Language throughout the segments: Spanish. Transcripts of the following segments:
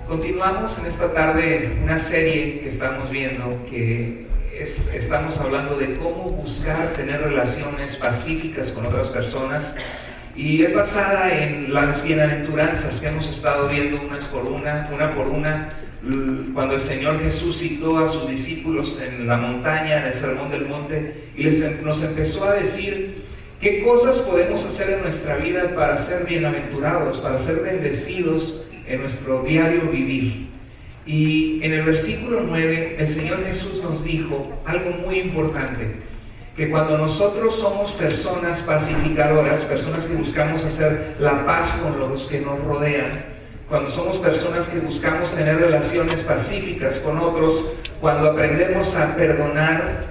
Continuamos en esta tarde una serie que estamos viendo estamos hablando de cómo buscar tener relaciones pacíficas con otras personas, y es basada en las bienaventuranzas que hemos estado viendo una por una, cuando el Señor Jesús citó a sus discípulos en la montaña, en el Sermón del Monte, y nos empezó a decir qué cosas podemos hacer en nuestra vida para ser bienaventurados, para ser bendecidos en nuestro diario vivir. Y en el versículo 9 el Señor Jesús nos dijo algo muy importante, que cuando nosotros somos personas pacificadoras, personas que buscamos hacer la paz con los que nos rodean, cuando somos personas que buscamos tener relaciones pacíficas con otros, cuando aprendemos a perdonar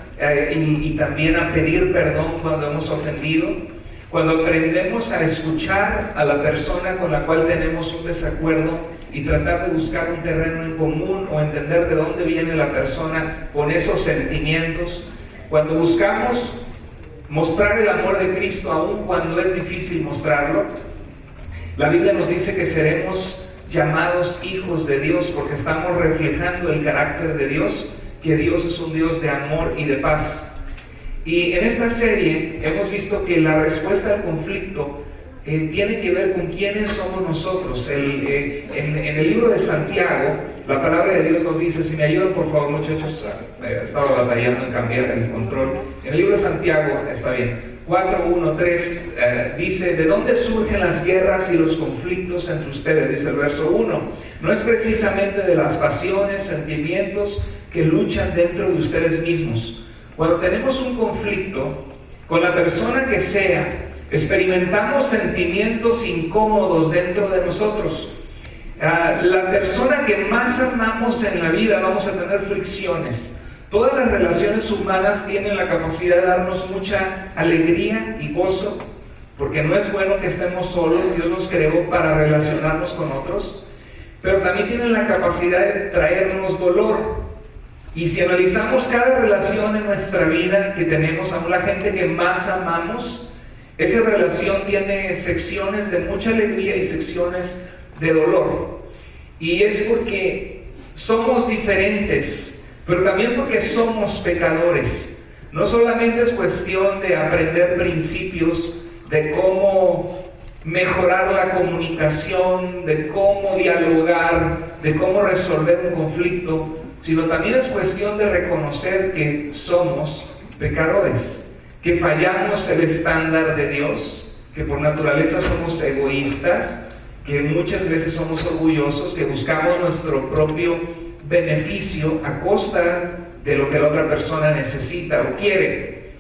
y también a pedir perdón cuando hemos ofendido, cuando aprendemos a escuchar a la persona con la cual tenemos un desacuerdo y tratar de buscar un terreno en común o entender de dónde viene la persona con esos sentimientos, cuando buscamos mostrar el amor de Cristo aun cuando es difícil mostrarlo, la Biblia nos dice que seremos llamados hijos de Dios porque estamos reflejando el carácter de Dios, que Dios es un Dios de amor y de paz. Y en esta serie hemos visto que la respuesta al conflicto tiene que ver con quiénes somos nosotros. En el libro de Santiago, la palabra de Dios nos dice, si me ayudan por favor muchachos, estaba batallando en cambiar el control. En el libro de Santiago, está bien, 4:1-3, dice, ¿de dónde surgen las guerras y los conflictos entre ustedes? Dice el verso 1, no es precisamente de las pasiones, sentimientos que luchan dentro de ustedes mismos. Cuando tenemos un conflicto con la persona que sea, experimentamos sentimientos incómodos dentro de nosotros. La persona que más amamos en la vida vamos a tener fricciones. Todas las relaciones humanas tienen la capacidad de darnos mucha alegría y gozo, porque no es bueno que estemos solos. Dios nos creó para relacionarnos con otros, pero también tienen la capacidad de traernos dolor. Y si analizamos cada relación en nuestra vida que tenemos, aún la gente que más amamos, esa relación tiene secciones de mucha alegría y secciones de dolor. Y es porque somos diferentes, pero también porque somos pecadores. No solamente es cuestión de aprender principios de cómo mejorar la comunicación, de cómo dialogar, de cómo resolver un conflicto, sino también es cuestión de reconocer que somos pecadores, que fallamos el estándar de Dios, que por naturaleza somos egoístas, que muchas veces somos orgullosos, que buscamos nuestro propio beneficio a costa de lo que la otra persona necesita o quiere.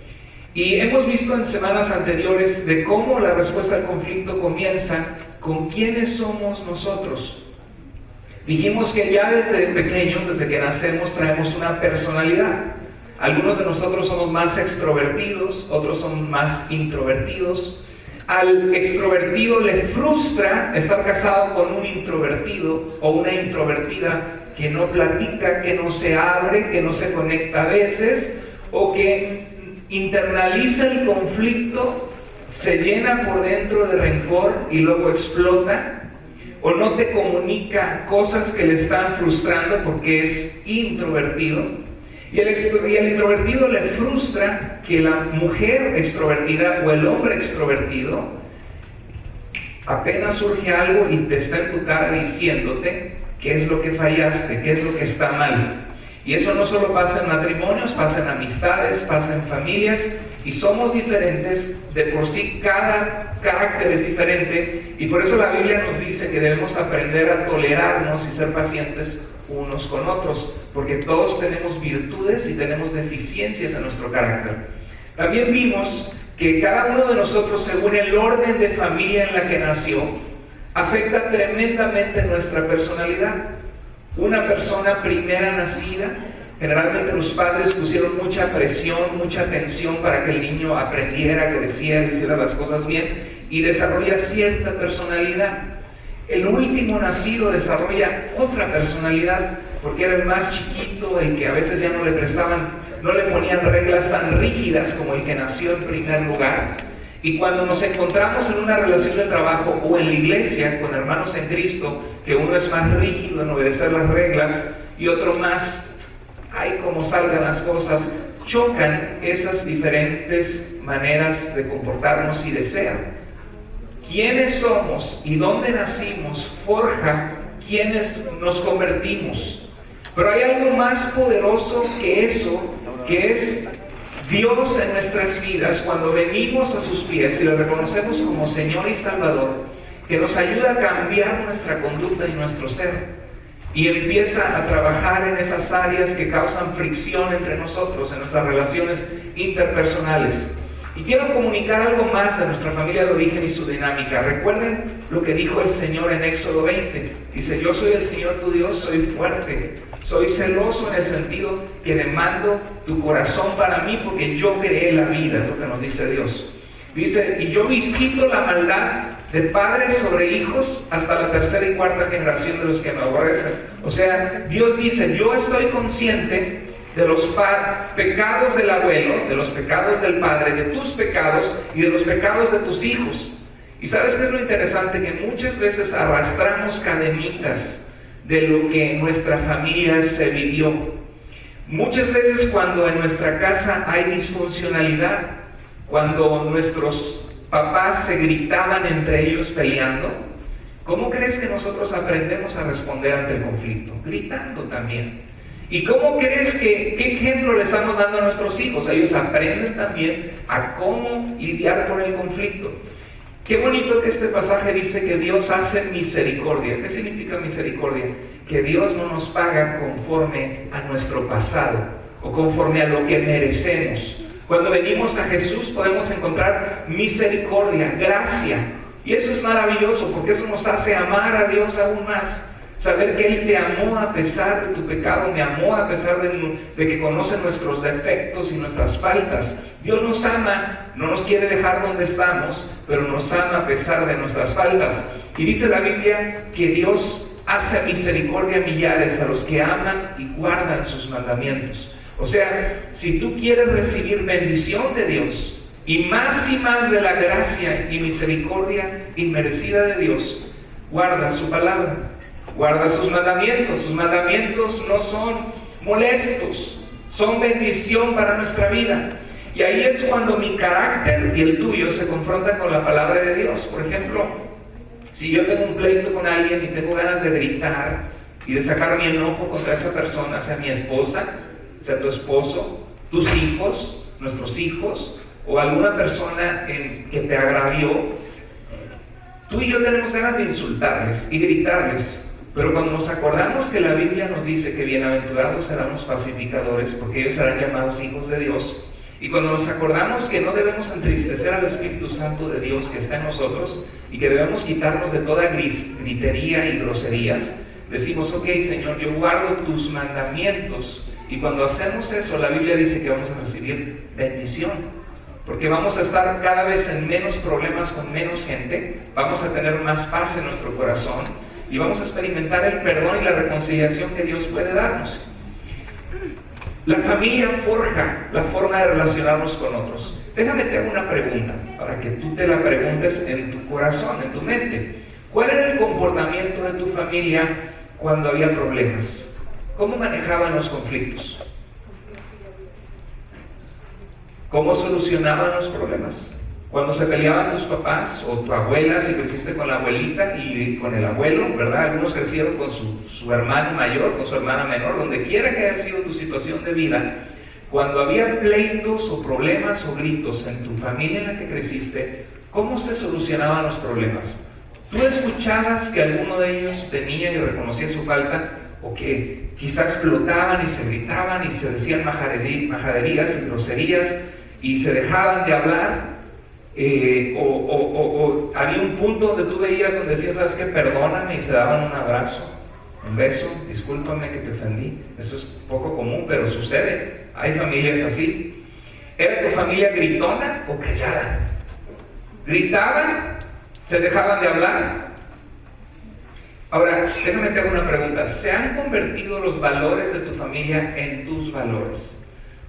Y hemos visto en semanas anteriores de cómo la respuesta al conflicto comienza con quiénes somos nosotros. Dijimos que ya desde pequeños, desde que nacemos, traemos una personalidad. Algunos de nosotros somos más extrovertidos, otros son más introvertidos. Al extrovertido le frustra estar casado con un introvertido o una introvertida que no platica, que no se abre, que no se conecta a veces, o que internaliza el conflicto, se llena por dentro de rencor y luego explota, o no te comunica cosas que le están frustrando porque es introvertido. Y el introvertido le frustra que la mujer extrovertida o el hombre extrovertido apenas surge algo y te está en tu cara diciéndote qué es lo que fallaste, qué es lo que está mal. Y eso no solo pasa en matrimonios, pasa en amistades, pasa en familias, y somos diferentes, de por sí cada carácter es diferente, y por eso la Biblia nos dice que debemos aprender a tolerarnos y ser pacientes unos con otros, porque todos tenemos virtudes y tenemos deficiencias en nuestro carácter. También vimos que cada uno de nosotros, según el orden de familia en la que nació, afecta tremendamente nuestra personalidad. Una persona primera nacida, generalmente los padres pusieron mucha presión, mucha atención para que el niño aprendiera, creciera, hiciera las cosas bien y desarrolla cierta personalidad. El último nacido desarrolla otra personalidad porque era el más chiquito, el que a veces ya no le ponían reglas tan rígidas como el que nació en primer lugar. Y cuando nos encontramos en una relación de trabajo o en la iglesia con hermanos en Cristo, que uno es más rígido en obedecer las reglas y otro más, ay, como salgan las cosas, chocan esas diferentes maneras de comportarnos y de ser. Quiénes somos y dónde nacimos forja quiénes nos convertimos. Pero hay algo más poderoso que eso, que es Dios en nuestras vidas cuando venimos a sus pies y le reconocemos como Señor y Salvador, que nos ayuda a cambiar nuestra conducta y nuestro ser, y empieza a trabajar en esas áreas que causan fricción entre nosotros, en nuestras relaciones interpersonales. Y quiero comunicar algo más de nuestra familia de origen y su dinámica. Recuerden lo que dijo el Señor en Éxodo 20. Dice: yo soy el Señor tu Dios, soy fuerte, soy celoso en el sentido que demando tu corazón para mí porque yo creé la vida, es lo que nos dice Dios. Dice: y yo visito la maldad de padres sobre hijos hasta la tercera y cuarta generación de los que me aborrecen. O sea, Dios dice: yo estoy consciente de los pecados del abuelo, de los pecados del padre, de tus pecados y de los pecados de tus hijos. Y ¿sabes qué es lo interesante? Que muchas veces arrastramos cadenitas de lo que en nuestra familia se vivió. Muchas veces cuando en nuestra casa hay disfuncionalidad, cuando nuestros papás se gritaban entre ellos peleando, ¿cómo crees que nosotros aprendemos a responder ante el conflicto? Gritando también. ¿Y cómo crees qué ejemplo le estamos dando a nuestros hijos? Ellos aprenden también a cómo lidiar con el conflicto. Qué bonito que este pasaje dice que Dios hace misericordia. ¿Qué significa misericordia? Que Dios no nos paga conforme a nuestro pasado o conforme a lo que merecemos. Cuando venimos a Jesús podemos encontrar misericordia, gracia. Y eso es maravilloso porque eso nos hace amar a Dios aún más. Saber que Él te amó a pesar de tu pecado, me amó a pesar de que conoce nuestros defectos y nuestras faltas. Dios nos ama, no nos quiere dejar donde estamos, pero nos ama a pesar de nuestras faltas. Y dice la Biblia que Dios hace misericordia a millares, a los que aman y guardan sus mandamientos. O sea, si tú quieres recibir bendición de Dios y más de la gracia y misericordia inmerecida de Dios, guarda su palabra. Guarda sus mandamientos. Sus mandamientos no son molestos, son bendición para nuestra vida. Y ahí es cuando mi carácter y el tuyo se confrontan con la palabra de Dios. Por ejemplo, si yo tengo un pleito con alguien y tengo ganas de gritar y de sacar mi enojo contra esa persona, sea mi esposa, sea tu esposo, tus hijos, nuestros hijos, o alguna persona que te agravió, tú y yo tenemos ganas de insultarles y gritarles. Pero cuando nos acordamos que la Biblia nos dice que bienaventurados serán los pacificadores, porque ellos serán llamados hijos de Dios, y cuando nos acordamos que no debemos entristecer al Espíritu Santo de Dios que está en nosotros, y que debemos quitarnos de toda gritería y groserías, decimos: ok, Señor, yo guardo tus mandamientos. Y cuando hacemos eso, la Biblia dice que vamos a recibir bendición, porque vamos a estar cada vez en menos problemas con menos gente, vamos a tener más paz en nuestro corazón, y vamos a experimentar el perdón y la reconciliación que Dios puede darnos. La familia forja la forma de relacionarnos con otros. Déjame te hago una pregunta, para que tú te la preguntes en tu corazón, en tu mente. ¿Cuál era el comportamiento de tu familia cuando había problemas? ¿Cómo manejaban los conflictos? ¿Cómo solucionaban los problemas? Cuando se peleaban tus papás o tu abuela, si creciste con la abuelita y con el abuelo, ¿verdad? Algunos crecieron con su hermano mayor, con su hermana menor, donde quiera que haya sido tu situación de vida. Cuando había pleitos o problemas o gritos en tu familia en la que creciste, ¿cómo se solucionaban los problemas? ¿Tú escuchabas que alguno de ellos venía y reconocía su falta? ¿O que quizás explotaban y se gritaban y se decían majaderías y groserías y se dejaban de hablar? O había un punto donde tú veías donde decías: ¿sabes qué? Perdóname, y se daban un abrazo, un beso, discúlpame que te ofendí. Eso es poco común, pero sucede. Hay familias así. ¿Era tu familia gritona o callada? ¿Gritaban? ¿Se dejaban de hablar? Ahora, déjame te hago una pregunta. ¿Se han convertido los valores de tu familia en tus valores?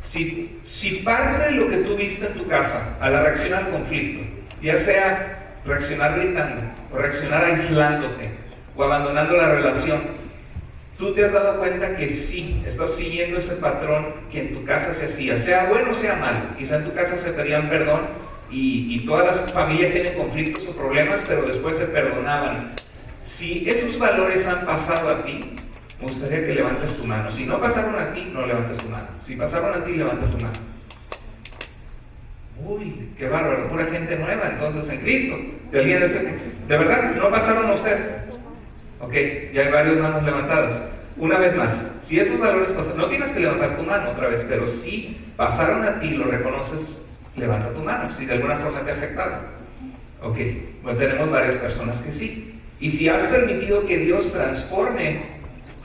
Si parte de lo que tú viste en tu casa a la reacción al conflicto ya sea reaccionar gritando, o reaccionar aislándote, o abandonando la relación, tú te has dado cuenta que sí, estás siguiendo ese patrón que en tu casa se hacía, sea bueno o sea malo. Quizá en tu casa se pedían perdón y todas las familias tienen conflictos o problemas, pero después se perdonaban. Si esos valores han pasado a ti, me gustaría que levantes tu mano. Si no pasaron a ti, no levantes tu mano. Si pasaron a ti, levanta tu mano. Uy, qué bárbaro, pura gente nueva entonces en Cristo. Si alguien de verdad no pasaron a usted. Ok, ya hay varias manos levantadas. Una vez más, si esos valores pasaron, no tienes que levantar tu mano otra vez, pero si pasaron a ti, lo reconoces, levanta tu mano, si de alguna forma te ha afectado. Ok, bueno, tenemos varias personas que sí. Y si has permitido que Dios transforme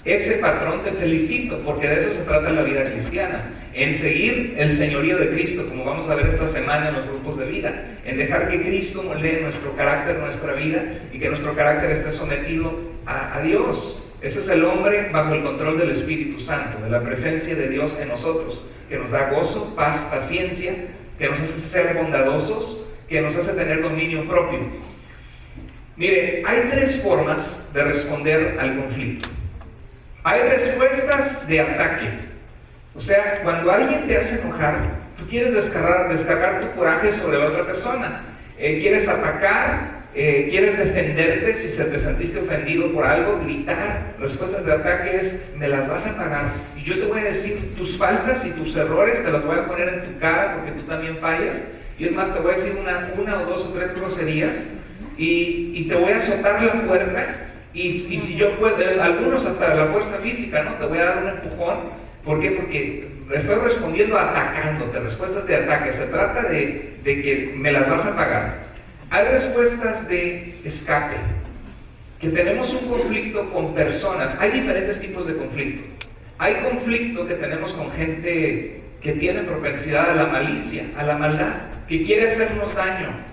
ese patrón, te felicito, porque de eso se trata la vida cristiana, en seguir el señorío de Cristo, como vamos a ver esta semana en los grupos de vida, en dejar que Cristo moldee nuestro carácter, nuestra vida, y que nuestro carácter esté sometido a Dios. Ese es el hombre bajo el control del Espíritu Santo, de la presencia de Dios en nosotros, que nos da gozo, paz, paciencia, que nos hace ser bondadosos, que nos hace tener dominio propio. Mire, hay tres formas de responder al conflicto. Hay respuestas de ataque. O sea, cuando alguien te hace enojar, tú quieres descargar tu coraje sobre la otra persona. Quieres atacar, quieres defenderte si te sentiste ofendido por algo, gritar. Respuestas de ataque es, me las vas a pagar. Y yo te voy a decir tus faltas y tus errores, te las voy a poner en tu cara porque tú también fallas. Y es más, te voy a decir una o dos o tres groserías y te voy a azotar la puerta. Y si yo puedo, algunos hasta la fuerza física, ¿no? Te voy a dar un empujón. ¿Por qué? Porque estoy respondiendo atacándote, respuestas de ataque. Se trata de que me las vas a pagar. Hay respuestas de escape, que tenemos un conflicto con personas. Hay diferentes tipos de conflicto. Hay conflicto que tenemos con gente que tiene propensidad a la malicia, a la maldad, que quiere hacernos daño.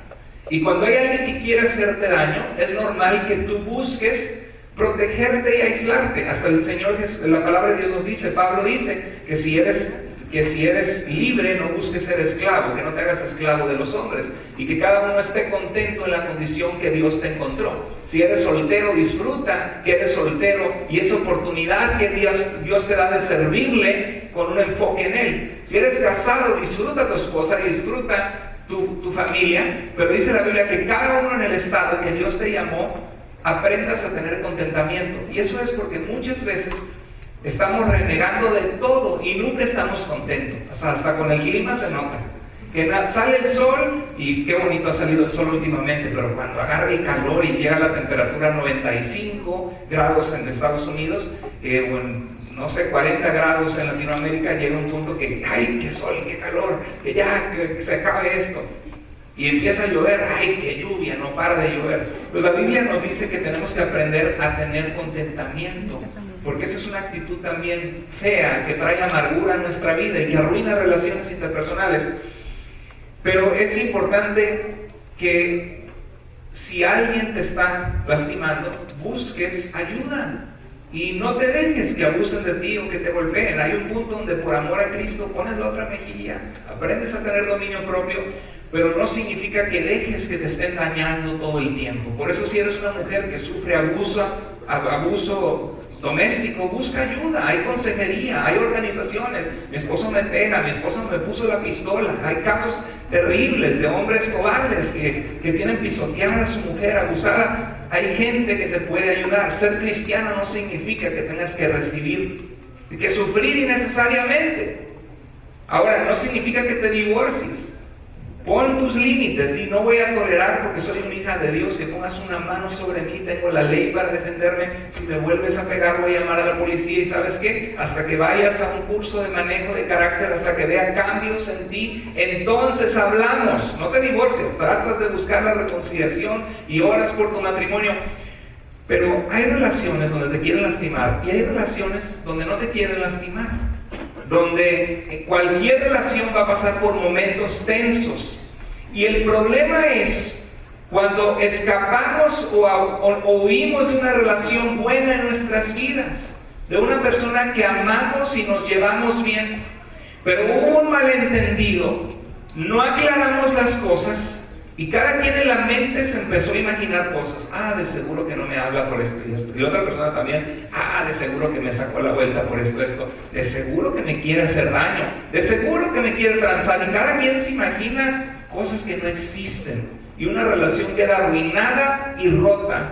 Y cuando hay alguien que quiere hacerte daño, es normal que tú busques protegerte y aislarte. Hasta el Señor, la palabra de Dios nos dice, Pablo dice, que si eres libre, no busques ser esclavo, que no te hagas esclavo de los hombres, y que cada uno esté contento en la condición que Dios te encontró. Si eres soltero, disfruta que eres soltero, y esa oportunidad que Dios te da de servirle con un enfoque en Él. Si eres casado, disfruta a tu esposa y disfruta tu familia, pero dice la Biblia que cada uno en el estado que Dios te llamó, aprendas a tener contentamiento. Y eso es porque muchas veces estamos renegando de todo y nunca estamos contentos. O sea, hasta con el clima se nota que sale el sol, y qué bonito ha salido el sol últimamente, pero cuando agarra el calor y llega la temperatura a 95 grados en Estados Unidos, o en, no sé, 40 grados en Latinoamérica, llega un punto que, ¡ay, qué sol, qué calor! Que ya, que se acabe esto. Y empieza a llover, ¡ay, qué lluvia! No para de llover. Pues la Biblia nos dice que tenemos que aprender a tener contentamiento, porque esa es una actitud también fea, que trae amargura a nuestra vida y que arruina relaciones interpersonales. Pero es importante que si alguien te está lastimando, busques ayuda. Y no te dejes que abusen de ti o que te golpeen. Hay un punto donde por amor a Cristo pones la otra mejilla, aprendes a tener dominio propio, pero no significa que dejes que te estén dañando todo el tiempo. Por eso si eres una mujer que sufre abuso doméstico, busca ayuda. Hay consejería, hay organizaciones. Mi esposo me pega, mi esposo me puso la pistola. Hay casos terribles de hombres cobardes que tienen pisoteada a su mujer, abusada. Hay gente que te puede ayudar. Ser cristiano no significa que tengas que recibir, que sufrir innecesariamente. Ahora, no significa que te divorcies. Pon tus límites y no voy a tolerar, porque soy una hija de Dios, que pongas una mano sobre mí, tengo la ley para defenderme. Si me vuelves a pegar, voy a llamar a la policía. Y ¿sabes qué? Hasta que vayas a un curso de manejo de carácter, hasta que vea cambios en ti, entonces hablamos. No te divorcies, tratas de buscar la reconciliación y oras por tu matrimonio. Pero hay relaciones donde te quieren lastimar y hay relaciones donde no te quieren lastimar, donde cualquier relación va a pasar por momentos tensos. Y el problema es cuando escapamos o huimos de una relación buena en nuestras vidas, de una persona que amamos y nos llevamos bien, pero hubo un malentendido, no aclaramos las cosas Y cada quien en la mente se empezó a imaginar cosas. De seguro que no me habla por esto y esto. Y otra persona también, de seguro que me sacó la vuelta por esto, esto. De seguro que me quiere hacer daño. De seguro que me quiere transar. Y cada quien se imagina cosas que no existen. Y una relación queda arruinada y rota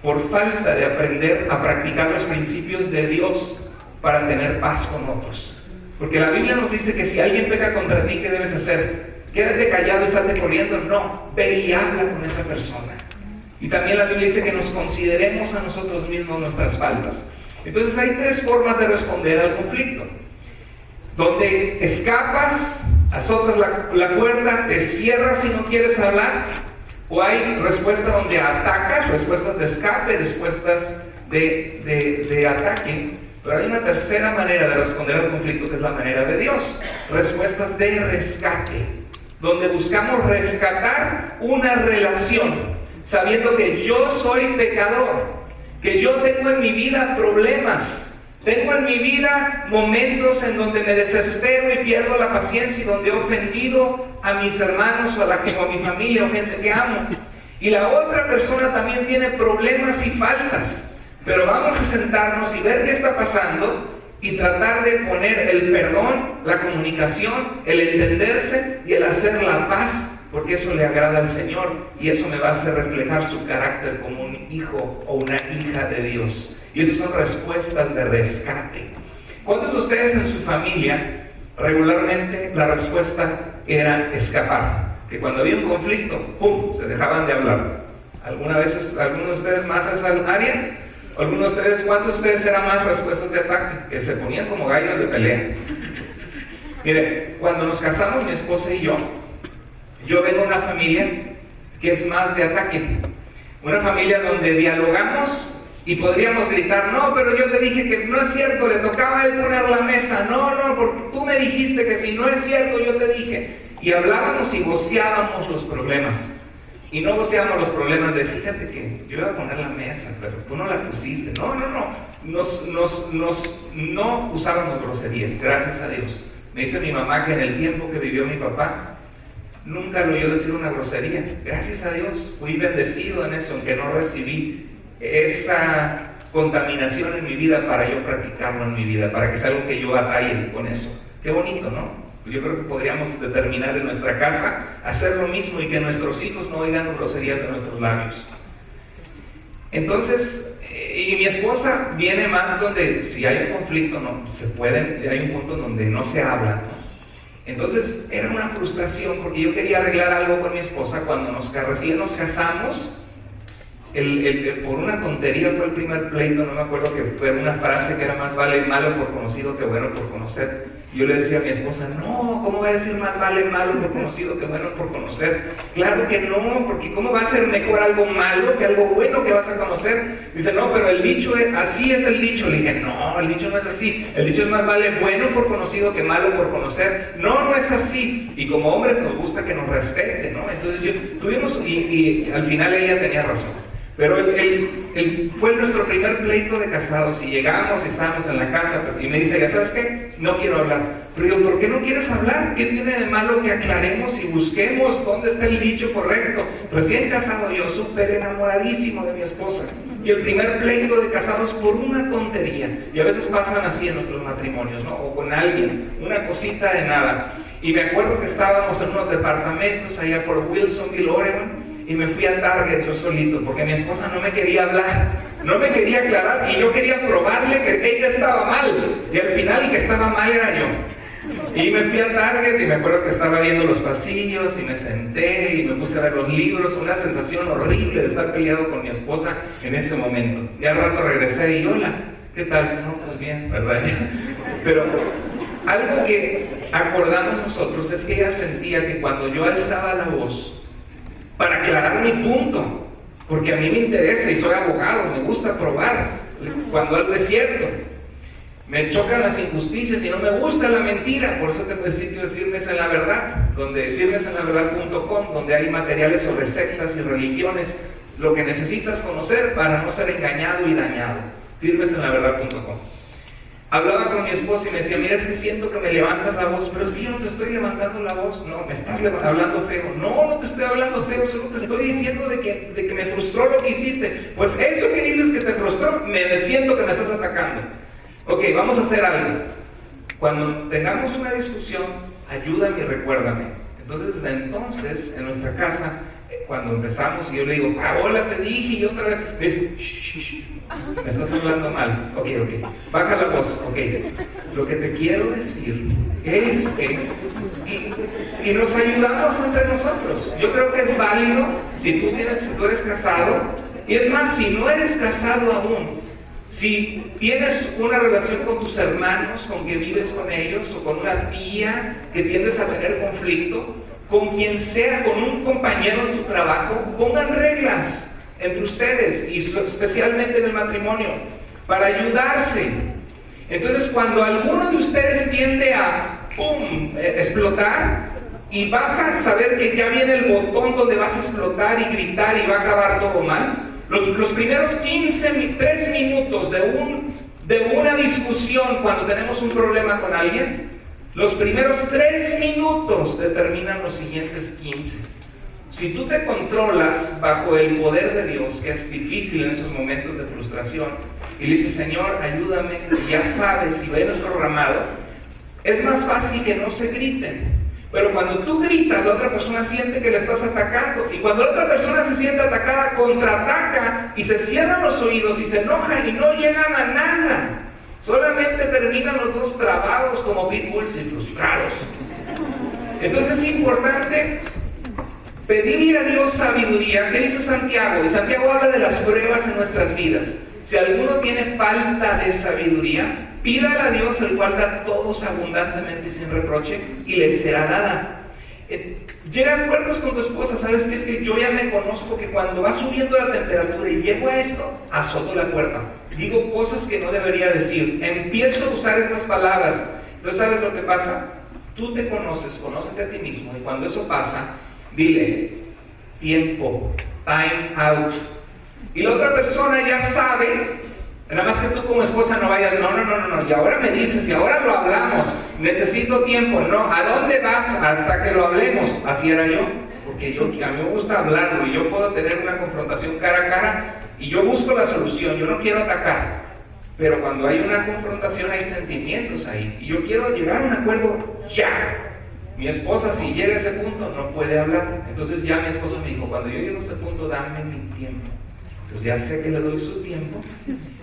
por falta de aprender a practicar los principios de Dios para tener paz con otros. Porque la Biblia nos dice que si alguien peca contra ti, ¿qué debes hacer? Quédate callado y salte corriendo. No, ve y habla con esa persona. Y también la Biblia dice que nos consideremos a nosotros mismos nuestras faltas. Entonces hay 3 formas de responder al conflicto. Donde escapas, azotas la puerta, te cierras si no quieres hablar. O hay respuestas donde atacas, respuestas de escape, respuestas de ataque. Pero hay una tercera manera de responder al conflicto, que es la manera de Dios. Respuestas de rescate, donde buscamos rescatar una relación, sabiendo que yo soy pecador, que yo tengo en mi vida problemas, tengo en mi vida momentos en donde me desespero y pierdo la paciencia y donde he ofendido a mis hermanos o a mi familia o gente que amo. Y la otra persona también tiene problemas y faltas. Pero vamos a sentarnos y ver qué está pasando y tratar de poner el perdón, la comunicación, el entenderse y el hacer la paz, porque eso le agrada al Señor y eso me va a hacer reflejar su carácter como un hijo o una hija de Dios. Y esas son respuestas de rescate. ¿Cuántos de ustedes en su familia regularmente la respuesta era escapar? Que cuando había un conflicto, ¡pum!, se dejaban de hablar. ¿Alguna vez, algunos de ustedes más a esa área? ¿Algunos de ustedes, cuántos de ustedes eran más respuestas de ataque? Que se ponían como gallos de pelea. Mire, cuando nos casamos mi esposa y yo vengo de una familia que es más de ataque. Una familia donde dialogamos y podríamos gritar, no, pero yo te dije que no es cierto, le tocaba a él poner la mesa, no, porque tú me dijiste que si no es cierto, yo te dije. Y hablábamos y voceábamos los problemas. Y no voceamos los problemas de, fíjate que yo iba a poner la mesa, pero tú no la pusiste. No. No usábamos groserías, gracias a Dios. Me dice mi mamá que en el tiempo que vivió mi papá, nunca lo oyó decir una grosería. Gracias a Dios, fui bendecido en eso, aunque no recibí esa contaminación en mi vida para yo practicarlo en mi vida, para que sea algo que yo batalle con eso. Qué bonito, ¿no? Yo creo que podríamos determinar en nuestra casa hacer lo mismo y que nuestros hijos no oigan groserías de nuestros labios. Entonces, y mi esposa viene más donde si hay un conflicto, no se puede, hay un punto donde no se habla, ¿no? Entonces era una frustración porque yo quería arreglar algo con mi esposa cuando recién nos casamos. Por una tontería fue el primer pleito, no me acuerdo, que fue una frase que era más vale malo por conocido que bueno por conocer. Y yo le decía a mi esposa, no, ¿cómo va a decir más vale malo por conocido que bueno por conocer? Claro que no, porque ¿cómo va a ser mejor algo malo que algo bueno que vas a conocer? Dice, no, pero el dicho es, así es el dicho. Le dije, no, el dicho no es así. El dicho es más vale bueno por conocido que malo por conocer. No es así. Y como hombres nos gusta que nos respeten, ¿no? Entonces tuvimos, y al final ella tenía razón. Pero fue nuestro primer pleito de casados y llegamos y estábamos en la casa y me dice, ya sabes qué, no quiero hablar. Pero yo, ¿por qué no quieres hablar? ¿Qué tiene de malo que aclaremos y busquemos dónde está el dicho correcto? Recién casado yo, súper enamoradísimo de mi esposa. Y el primer pleito de casados por una tontería. Y a veces pasan así en nuestros matrimonios, ¿no? O con alguien, una cosita de nada. Y me acuerdo que estábamos en unos departamentos allá por Wilsonville, Oregon. Y me fui a Target yo solito, porque mi esposa no me quería hablar, no me quería aclarar, y yo quería probarle que ella estaba mal, y al final el que estaba mal era yo. Y me fui a Target y me acuerdo que estaba viendo los pasillos y me senté y me puse a ver los libros, una sensación horrible de estar peleado con mi esposa en ese momento. Y al rato regresé y hola, ¿qué tal? No, pues bien, ¿verdad? Pero algo que acordamos nosotros es que ella sentía que cuando yo alzaba la voz para aclarar mi punto, porque a mí me interesa y soy abogado, me gusta probar cuando algo es cierto. Me chocan las injusticias y no me gusta la mentira, por eso tengo el sitio de Firmes en la Verdad, firmesenlaverdad.com, donde hay materiales sobre sectas y religiones, lo que necesitas conocer para no ser engañado y dañado. Firmesenlaverdad.com. Hablaba con mi esposa y me decía, mira, es que siento que me levantas la voz, pero es que yo no te estoy levantando la voz. No, me estás hablando feo. No, no te estoy hablando feo, solo te estoy diciendo de que me frustró lo que hiciste. Pues eso que dices que te frustró, me siento que me estás atacando. Ok, vamos a hacer algo. Cuando tengamos una discusión, ayúdame y recuérdame. Entonces, desde entonces, en nuestra casa, cuando empezamos y yo le digo, Paola, te dije, y otra vez, me dice, shh, me estás hablando mal. Ok, baja la voz. Ok, lo que te quiero decir es que, y nos ayudamos entre nosotros. Yo creo que es válido si tú eres casado, y es más, si no eres casado aún, si tienes una relación con tus hermanos, con quien vives con ellos, o con una tía que tiendes a tener conflicto, con quien sea, con un compañero en tu trabajo, pongan reglas entre ustedes, y especialmente en el matrimonio, para ayudarse. Entonces, cuando alguno de ustedes tiende a explotar, y vas a saber que ya viene el botón donde vas a explotar y gritar y va a acabar todo mal, los primeros 3 minutos de una discusión, cuando tenemos un problema con alguien, los primeros 3 minutos determinan los siguientes 15. Si tú te controlas bajo el poder de Dios, que es difícil en esos momentos de frustración, y le dices, Señor, ayúdame, y ya sabes, y vienes programado, es más fácil que no se griten. Pero cuando tú gritas, la otra persona siente que le estás atacando, y cuando la otra persona se siente atacada, contraataca, y se cierran los oídos, y se enojan, y no llegan a nada. Solamente terminan los dos trabados como pitbulls y frustrados. Entonces es importante pedirle a Dios sabiduría. ¿Qué dice Santiago? Y Santiago habla de las pruebas en nuestras vidas. Si alguno tiene falta de sabiduría, pídale a Dios, el cual da a todos abundantemente y sin reproche, y les será dada. Llega a acuerdos con tu esposa. ¿Sabes qué? Es que yo ya me conozco que cuando va subiendo la temperatura y llego a esto, azoto la puerta, digo cosas que no debería decir, empiezo a usar estas palabras. Entonces, ¿sabes lo que pasa? Tú te conoces, conócete a ti mismo, y cuando eso pasa, dile, tiempo, time out. Y la otra persona ya sabe, nada más que tú como esposa no vayas, no, y ahora me dices, y ahora lo hablamos, necesito tiempo, no, ¿a dónde vas? Hasta que lo hablemos. Así era yo, porque a mí me gusta hablarlo, y yo puedo tener una confrontación cara a cara, y yo busco la solución, yo no quiero atacar, pero cuando hay una confrontación hay sentimientos ahí, y yo quiero llegar a un acuerdo ya. Mi esposa, si llega a ese punto, no puede hablar. Entonces ya mi esposo me dijo, cuando yo llego a ese punto, dame mi tiempo. Pues ya sé que le doy su tiempo,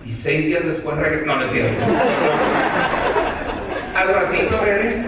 y 6 días después regresa. No es cierto. Al ratito regresa.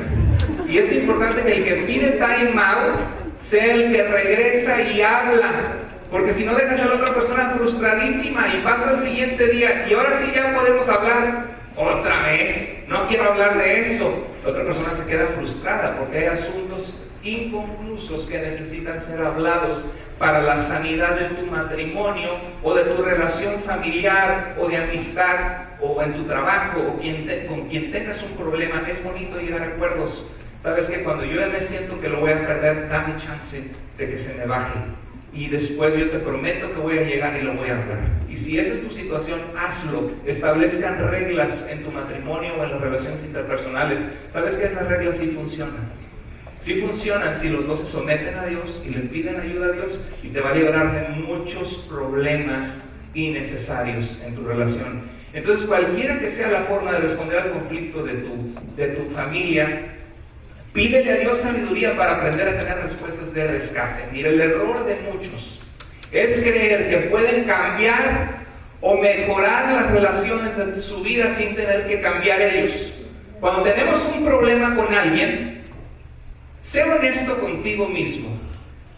Y es importante que el que pide time out sea el que regresa y habla, porque si no dejas a la otra persona frustradísima, y pasa el siguiente día, y ahora sí ya podemos hablar otra vez. No quiero hablar de eso. La otra persona se queda frustrada porque hay asuntos inconclusos que necesitan ser hablados para la sanidad de tu matrimonio, o de tu relación familiar, o de amistad, o en tu trabajo, o con quien tengas un problema. Es bonito llegar a acuerdos. Sabes que cuando yo ya me siento que lo voy a perder, dame chance de que se me baje, y después yo te prometo que voy a llegar y lo voy a hablar. Y si esa es tu situación, hazlo. Establezcan reglas en tu matrimonio o en las relaciones interpersonales. ¿Sabes que esas reglas sí funcionan? Sí funcionan si los dos se someten a Dios y le piden ayuda a Dios, y te va a librar de muchos problemas innecesarios en tu relación. Entonces, cualquiera que sea la forma de responder al conflicto de tu familia, pídele a Dios sabiduría para aprender a tener respuestas de rescate. Mira, el error de muchos es creer que pueden cambiar o mejorar las relaciones de su vida sin tener que cambiar ellos. Cuando tenemos un problema con alguien, sé honesto contigo mismo.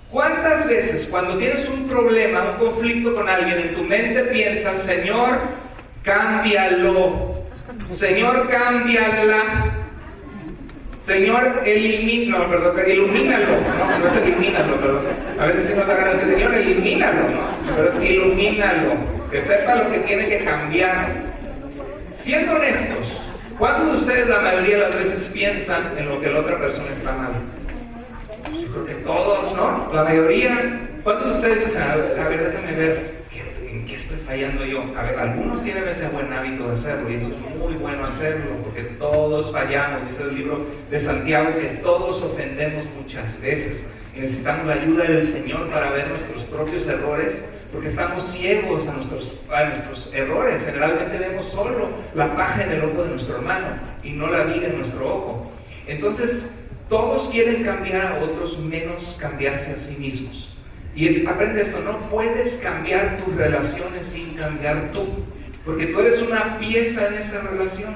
¿Cuántas veces cuando tienes un problema, un conflicto con alguien, en tu mente piensas, Señor, cámbialo, Señor, cámbiala, Señor, ilumínalo, no es elimínalo, perdón. A veces sí nos da ganas de decir, Señor, elimínalo, ¿no? Pero es ilumínalo, que sepa lo que tiene que cambiar. Siendo honestos, ¿cuántos de ustedes la mayoría de las veces piensan en lo que la otra persona está mal? Yo creo que todos, ¿no? La mayoría. ¿Cuántos de ustedes dicen, a ver, déjame ver, ¿en qué estoy fallando yo? A ver, algunos tienen ese buen hábito de hacerlo y eso es muy bueno hacerlo, porque todos fallamos, dice el libro de Santiago, que todos ofendemos muchas veces y necesitamos la ayuda del Señor para ver nuestros propios errores, porque estamos ciegos a nuestros errores. Generalmente vemos solo la paja en el ojo de nuestro hermano y no la viga en nuestro ojo. Entonces, todos quieren cambiar a otros menos cambiarse a sí mismos. Y aprende esto, no puedes cambiar tus relaciones sin cambiar tú, porque tú eres una pieza en esa relación.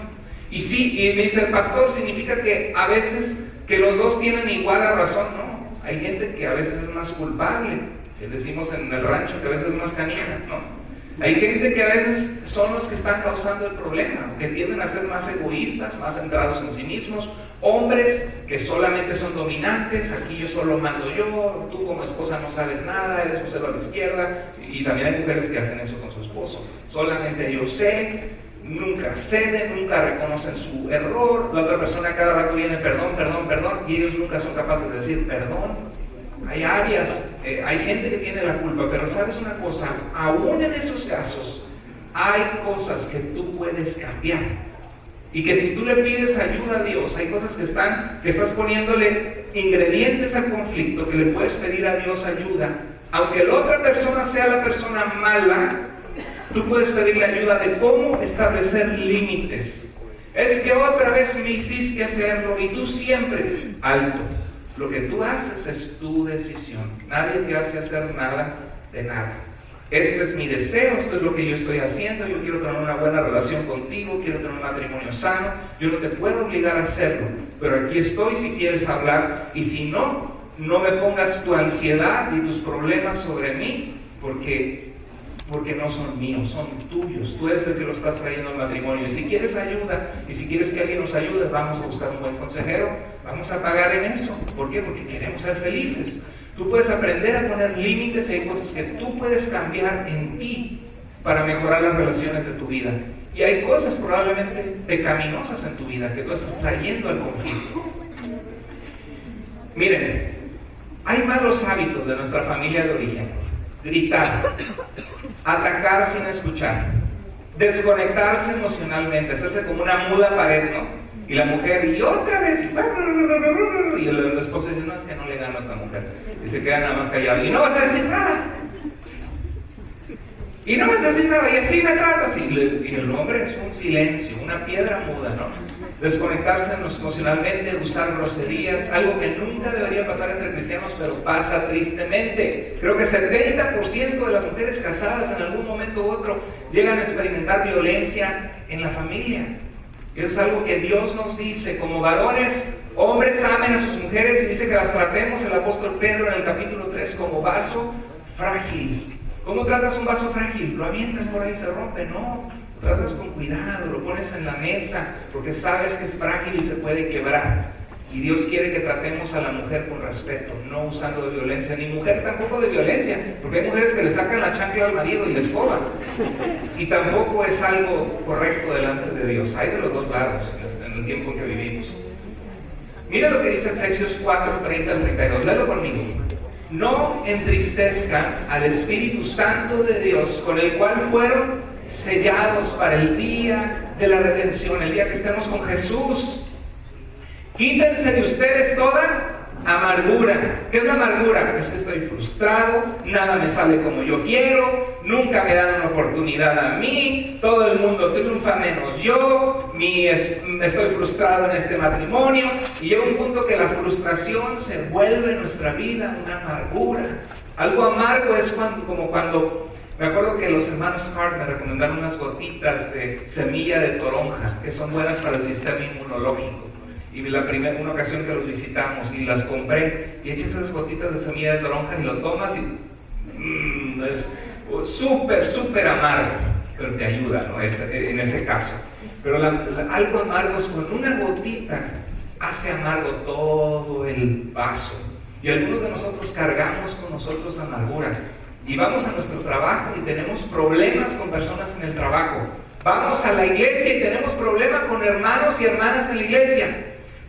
Y sí, y me dice el pastor, significa que a veces que los dos tienen igual la razón, ¿no? Hay gente que a veces es más culpable, que decimos en el rancho que a veces es más canija, ¿no? Hay gente que a veces son los que están causando el problema, que tienden a ser más egoístas, más centrados en sí mismos, hombres que solamente son dominantes, aquí yo solo mando yo, tú como esposa no sabes nada, eres un cero a la izquierda, y también hay mujeres que hacen eso con su esposo, solamente yo sé, nunca ceden, nunca reconocen su error, la otra persona cada rato viene perdón, perdón, perdón, y ellos nunca son capaces de decir perdón. Hay áreas, hay gente que tiene la culpa, pero sabes una cosa, aún en esos casos hay cosas que tú puedes cambiar y que si tú le pides ayuda a Dios, hay cosas que estás poniéndole ingredientes al conflicto, que le puedes pedir a Dios ayuda, aunque la otra persona sea la persona mala, tú puedes pedirle ayuda de cómo establecer límites. Es que otra vez me hiciste hacerlo y tú siempre, alto. Lo que tú haces es tu decisión. Nadie te hace hacer nada de nada. Este es mi deseo, esto es lo que yo estoy haciendo. Yo quiero tener una buena relación contigo, quiero tener un matrimonio sano. Yo no te puedo obligar a hacerlo, pero aquí estoy si quieres hablar. Y si no, no me pongas tu ansiedad y tus problemas sobre mí, porque no son míos, son tuyos. Tú eres el que lo estás trayendo al matrimonio. Y si quieres ayuda, y si quieres que alguien nos ayude, vamos a buscar un buen consejero, vamos a pagar en eso. ¿Por qué? Porque queremos ser felices. Tú puedes aprender a poner límites y hay cosas que tú puedes cambiar en ti para mejorar las relaciones de tu vida. Y hay cosas probablemente pecaminosas en tu vida que tú estás trayendo al conflicto. Miren, hay malos hábitos de nuestra familia de origen. Gritar, atacar sin escuchar, desconectarse emocionalmente, hacerse como una muda pared, ¿no? Y la mujer, y otra vez, y el esposo dice, no, es que no le gano a esta mujer, y se queda nada más callado, y no vas a decir nada, y no vas a decir nada, y así me tratas, y el hombre es un silencio, una piedra muda, ¿no? Desconectarse emocionalmente, usar groserías, algo que nunca debería pasar entre cristianos, pero pasa tristemente. Creo que 70% de las mujeres casadas en algún momento u otro llegan a experimentar violencia en la familia. Y eso es algo que Dios nos dice, como varones, hombres amen a sus mujeres y dice que las tratemos, el apóstol Pedro en el capítulo 3, como vaso frágil. ¿Cómo tratas un vaso frágil? ¿Lo avientas por ahí y se rompe? No. Lo tratas con cuidado, lo pones en la mesa porque sabes que es frágil y se puede quebrar. Y Dios quiere que tratemos a la mujer con respeto, no usando de violencia, ni mujer tampoco de violencia, porque hay mujeres que le sacan la chancla al marido y les escoban. Y tampoco es algo correcto delante de Dios. Hay de los dos lados en el tiempo en que vivimos. Mira lo que dice Efesios 4, 30 al 32. Léelo conmigo. No entristezcan al Espíritu Santo de Dios, con el cual fueron sellados para el día de la redención, el día que estemos con Jesús. Quítense de ustedes toda amargura. ¿Qué es la amargura? Es que estoy frustrado, nada me sale como yo quiero, nunca me dan una oportunidad a mí, todo el mundo triunfa menos yo, estoy frustrado en este matrimonio, y llega un punto que la frustración se vuelve en nuestra vida una amargura. Algo amargo es como cuando me acuerdo que los hermanos Hart me recomendaron unas gotitas de semilla de toronja, que son buenas para el sistema inmunológico. Y una ocasión que los visitamos y las compré, y echas esas gotitas de semilla de toronja y lo tomas y es súper amargo, pero te ayuda, ¿no? En ese caso. Pero algo amargo es cuando una gotita hace amargo todo el vaso. Y algunos de nosotros cargamos con nosotros amargura. Y vamos a nuestro trabajo y tenemos problemas con personas en el trabajo. Vamos a la iglesia y tenemos problemas con hermanos y hermanas en la iglesia.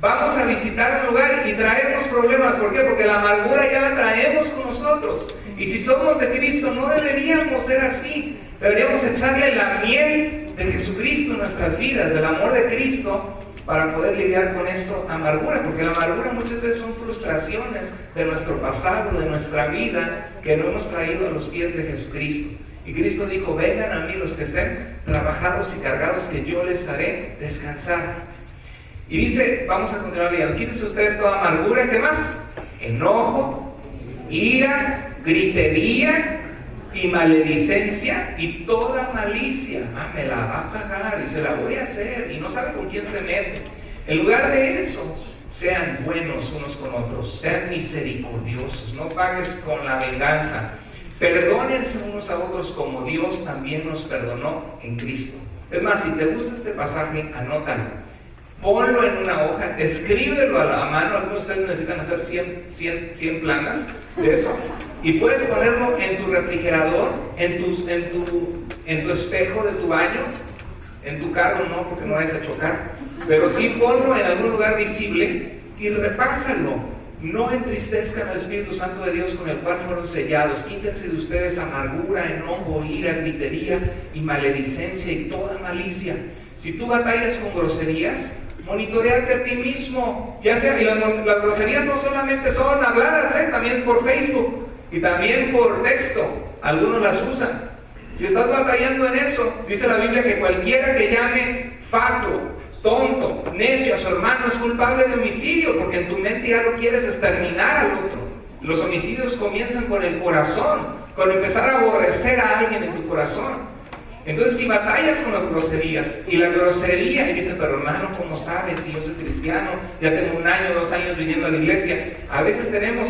Vamos a visitar un lugar y traemos problemas. ¿Por qué? Porque la amargura ya la traemos con nosotros. Y si somos de Cristo, no deberíamos ser así. Deberíamos echarle la miel de Jesucristo en nuestras vidas, del amor de Cristo, para poder lidiar con esa amargura. Porque la amargura muchas veces son frustraciones de nuestro pasado, de nuestra vida, que no hemos traído a los pies de Jesucristo. Y Cristo dijo: vengan a mí los que estén trabajados y cargados, que yo les haré descansar. Y dice, vamos a continuar leyendo: quítense ustedes toda amargura, ¿qué más? Enojo, ira, gritería y maledicencia y toda malicia. Me la va a pagar y se la voy a hacer, y no sabe con quién se mete. En lugar de eso, sean buenos unos con otros, sean misericordiosos, no pagues con la venganza. Perdónense unos a otros como Dios también nos perdonó en Cristo. Es más, si te gusta este pasaje, anótalo. Ponlo en una hoja, escríbelo a la mano. Algunos de ustedes necesitan hacer 100 planas de eso. Y puedes ponerlo en tu refrigerador, en tu espejo de tu baño, en tu carro no, porque no vayas a chocar. Pero sí ponlo en algún lugar visible y repásalo. No entristezcan al Espíritu Santo de Dios, con el cual fueron sellados. Quítense de ustedes amargura, enojo, ira, gritería y maledicencia y toda malicia. Si tú batallas con groserías, monitoreate a ti mismo. Ya sea, y las groserías no solamente son habladas, también por Facebook y también por texto. Algunos las usan. Si estás batallando en eso, dice la Biblia que cualquiera que llame fatuo, tonto, necio a su hermano es culpable de homicidio, porque en tu mente ya lo quieres exterminar al otro. Los homicidios comienzan con el corazón, con empezar a aborrecer a alguien en tu corazón. Entonces, si batallas con las groserías, y la grosería, y dices: pero hermano, ¿cómo sabes? Si yo soy cristiano, ya tengo 1 año, 2 años viniendo a la iglesia. A veces tenemos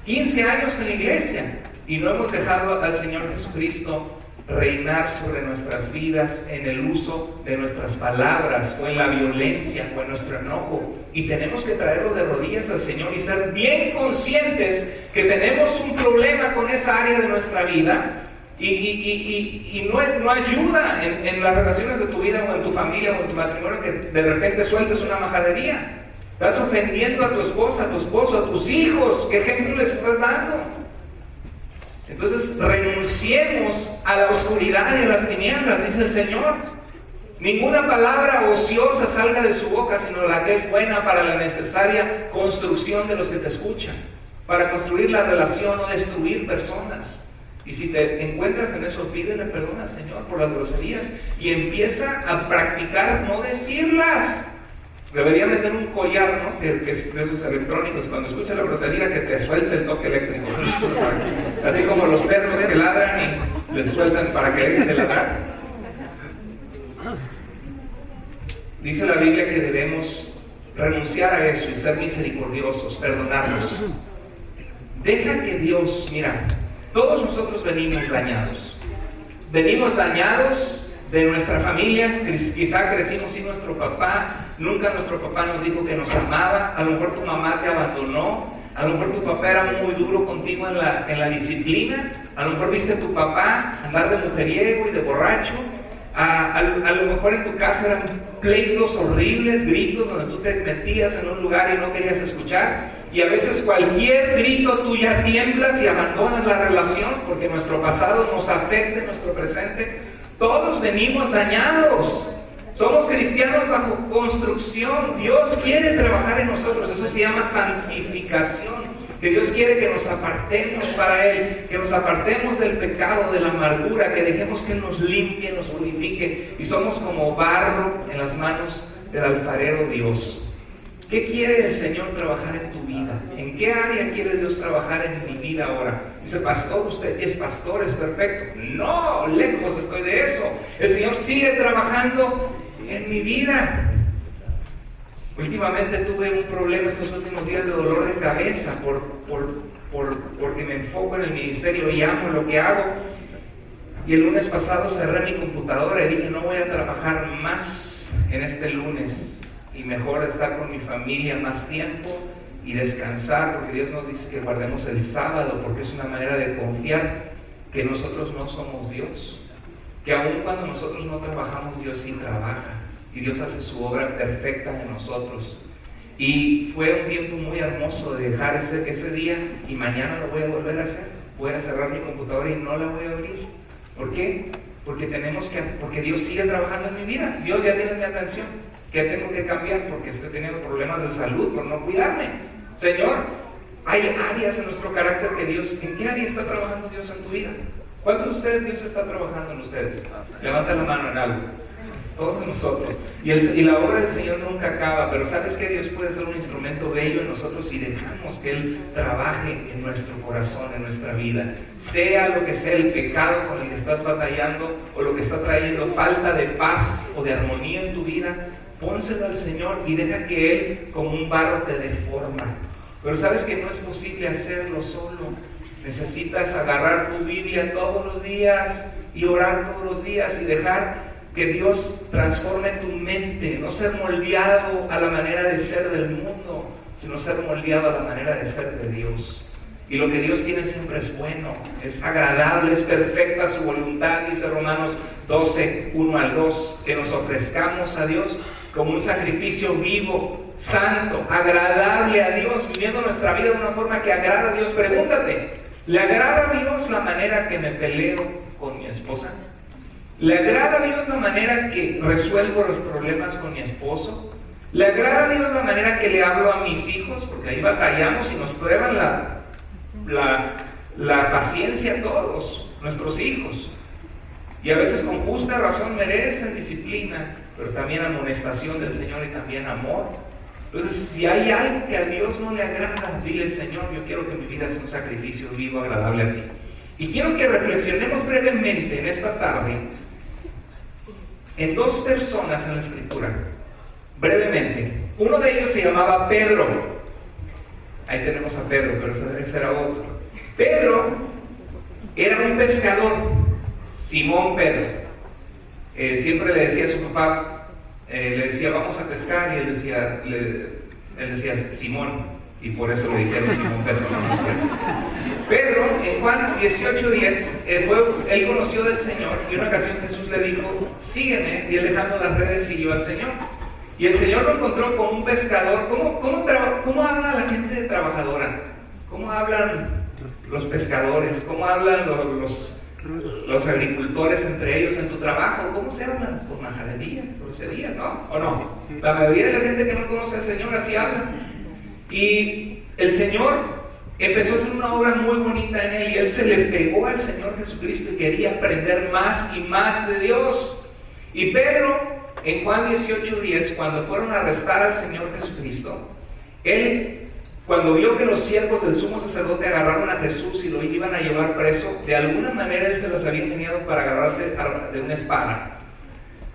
15 años en la iglesia y no hemos dejado al Señor Jesucristo reinar sobre nuestras vidas en el uso de nuestras palabras, o en la violencia, o en nuestro enojo. Y tenemos que traerlo de rodillas al Señor y ser bien conscientes que tenemos un problema con esa área de nuestra vida. Y no ayuda en las relaciones de tu vida, o en tu familia, o en tu matrimonio, que de repente sueltes una majadería. Estás ofendiendo a tu esposa, a tu esposo, a tus hijos. ¿Qué ejemplo les estás dando? Entonces, renunciemos a la oscuridad y a las tinieblas, dice el Señor. Ninguna palabra ociosa salga de su boca, sino la que es buena para la necesaria construcción de los que te escuchan, para construir la relación, no destruir personas. Y si te encuentras en eso, pídele perdón al Señor por las groserías y empieza a practicar no decirlas. Debería meter un collar, ¿no? De esos electrónicos, cuando escuchas la grosería, que te suelte el toque eléctrico. Así como los perros que ladran y les sueltan para que dejen de ladrar. Dice la Biblia que debemos renunciar a eso y ser misericordiosos, perdonarnos. Deja que Dios, mira, todos nosotros venimos dañados. Venimos dañados de nuestra familia. Quizá crecimos sin nuestro papá. Nunca nuestro papá nos dijo que nos amaba. A lo mejor tu mamá te abandonó. A lo mejor tu papá era muy duro contigo en la disciplina. A lo mejor viste a tu papá andar de mujeriego y de borracho. A lo mejor en tu casa eran pleitos horribles, gritos donde tú te metías en un lugar y no querías escuchar. Y a veces cualquier grito tú ya tiemblas y abandonas la relación, porque nuestro pasado nos afecta en nuestro presente. Todos venimos dañados. Somos cristianos bajo construcción. Dios quiere trabajar en nosotros. Eso se llama santificación. Que Dios quiere que nos apartemos para Él, que nos apartemos del pecado, de la amargura, que dejemos que Él nos limpie, nos purifique, y somos como barro en las manos del alfarero Dios. ¿Qué quiere el Señor trabajar en tu vida? ¿En qué área quiere Dios trabajar en mi vida ahora? Dice: pastor, usted es pastor, es perfecto. No, lejos estoy de eso. El Señor sigue trabajando en mi vida. Últimamente tuve un problema estos últimos días de dolor de cabeza porque me enfoco en el ministerio y amo lo que hago. Y el lunes pasado cerré mi computadora y dije: no voy a trabajar más en este lunes, y mejor estar con mi familia más tiempo y descansar, porque Dios nos dice que guardemos el sábado, porque es una manera de confiar que nosotros no somos Dios, que aun cuando nosotros no trabajamos, Dios sí trabaja. Y Dios hace su obra perfecta en nosotros. Y fue un tiempo muy hermoso de dejar ese día, y mañana lo voy a volver a hacer. Voy a cerrar mi computadora y no la voy a abrir. ¿Por qué? Porque Dios sigue trabajando en mi vida. Dios ya tiene mi atención. ¿Qué tengo que cambiar? Porque estoy teniendo problemas de salud por no cuidarme. Señor, hay áreas en nuestro carácter que Dios, ¿en qué área está trabajando Dios en tu vida? ¿Cuántos de ustedes Dios está trabajando en ustedes? Levanta la mano en algo. Todos nosotros. Y la obra del Señor nunca acaba, pero ¿sabes qué? Dios puede ser un instrumento bello en nosotros si dejamos que Él trabaje en nuestro corazón, en nuestra vida. Sea lo que sea el pecado con el que estás batallando, o lo que está trayendo falta de paz o de armonía en tu vida, pónselo al Señor y deja que Él, como un barro, te deforma. Pero sabes que no es posible hacerlo solo. Necesitas agarrar tu Biblia todos los días y orar todos los días y dejar que Dios transforme tu mente, no ser moldeado a la manera de ser del mundo, sino ser moldeado a la manera de ser de Dios. Y lo que Dios tiene siempre es bueno, es agradable, es perfecta su voluntad, dice Romanos 12, 1 al 2, que nos ofrezcamos a Dios como un sacrificio vivo, santo, agradable a Dios, viviendo nuestra vida de una forma que agrada a Dios. Pregúntate, ¿le agrada a Dios la manera que me peleo con mi esposa? ¿Le agrada a Dios la manera que resuelvo los problemas con mi esposo? ¿Le agrada a Dios la manera que le hablo a mis hijos? Porque ahí batallamos y nos prueban la paciencia a todos nuestros hijos. Y a veces con justa razón merecen disciplina, pero también amonestación del Señor y también amor. Entonces, si hay algo que a Dios no le agrada, dile: Señor, yo quiero que mi vida sea un sacrificio vivo, agradable a ti. Y quiero que reflexionemos brevemente en esta tarde en dos personas en la Escritura. Brevemente. Uno de ellos se llamaba Pedro. Ahí tenemos a Pedro, pero ese era otro. Pedro era un pescador. Simón Pedro. Siempre le decía a su papá, le decía: vamos a pescar, y él decía Simón. Y por eso le dijeron Simón Pedro. Pedro, en Juan 18:10, él conoció del Señor, y en una ocasión Jesús le dijo: sígueme, y él dejando las redes siguió al Señor. Y el Señor lo encontró con un pescador. ¿Cómo habla la gente trabajadora? ¿Cómo hablan los pescadores? ¿Cómo hablan los agricultores entre ellos en tu trabajo? ¿Cómo se hablan? Por majaderías, groserías, ¿no? ¿O no? La mayoría de la gente que no conoce al Señor así habla. Y el Señor empezó a hacer una obra muy bonita en él, y él se le pegó al Señor Jesucristo y quería aprender más y más de Dios. Y Pedro, en Juan 18:10, cuando fueron a arrestar al Señor Jesucristo, él, cuando vio que los siervos del sumo sacerdote agarraron a Jesús y lo iban a llevar preso, de alguna manera él se los había ingeniado para agarrarse de una espada.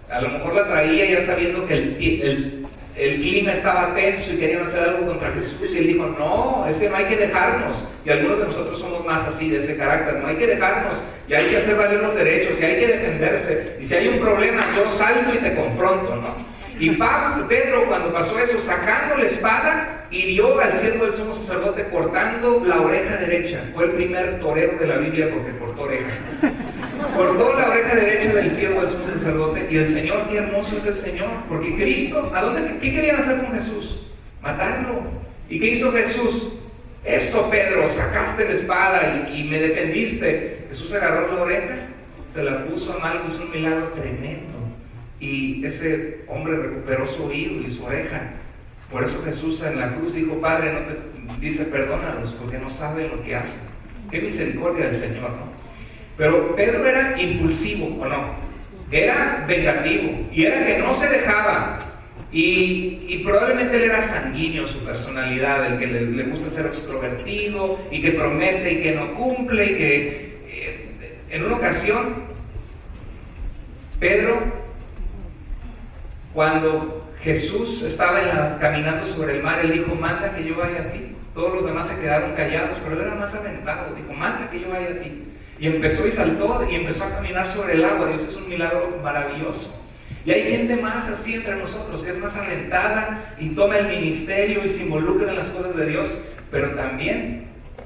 A lo mejor la traía ya sabiendo que el clima estaba tenso y querían hacer algo contra Jesús, y él dijo: no, es que no hay que dejarnos. Y algunos de nosotros somos más así, de ese carácter. No hay que dejarnos, y hay que hacer valer los derechos, y hay que defenderse, y si hay un problema yo salto y te confronto, ¿no? Y Pedro, cuando pasó eso, sacando la espada, hirió al siervo del sumo sacerdote cortando la oreja derecha. Fue el primer torero de la Biblia porque cortó oreja. Cortó la oreja derecha del siervo del sumo sacerdote. Y el Señor, qué hermoso es el Señor, porque Cristo, ¿qué querían hacer con Jesús? Matarlo. ¿Y qué hizo Jesús? Eso, Pedro, sacaste la espada y me defendiste. Jesús agarró la oreja, se la puso a mano, hizo un milagro tremendo, y ese hombre recuperó su oído y su oreja. Por eso Jesús en la cruz dijo: Padre, dice, perdónalos porque no saben lo que hacen. Qué misericordia del Señor, ¿no? Pero Pedro era impulsivo, ¿o no? Era vengativo, y era que no se dejaba. Y probablemente él era sanguíneo, su personalidad, el que le gusta ser extrovertido y que promete y que no cumple, y que en una ocasión Pedro, cuando Jesús estaba caminando sobre el mar, él dijo: manda que yo vaya a ti. Todos los demás se quedaron callados, pero él era más aventado. Dijo: manda que yo vaya a ti. Y empezó y saltó y empezó a caminar sobre el agua. Dios es un milagro maravilloso. Y hay gente más así entre nosotros, que es más aventada y toma el ministerio y se involucra en las cosas de Dios. Pero también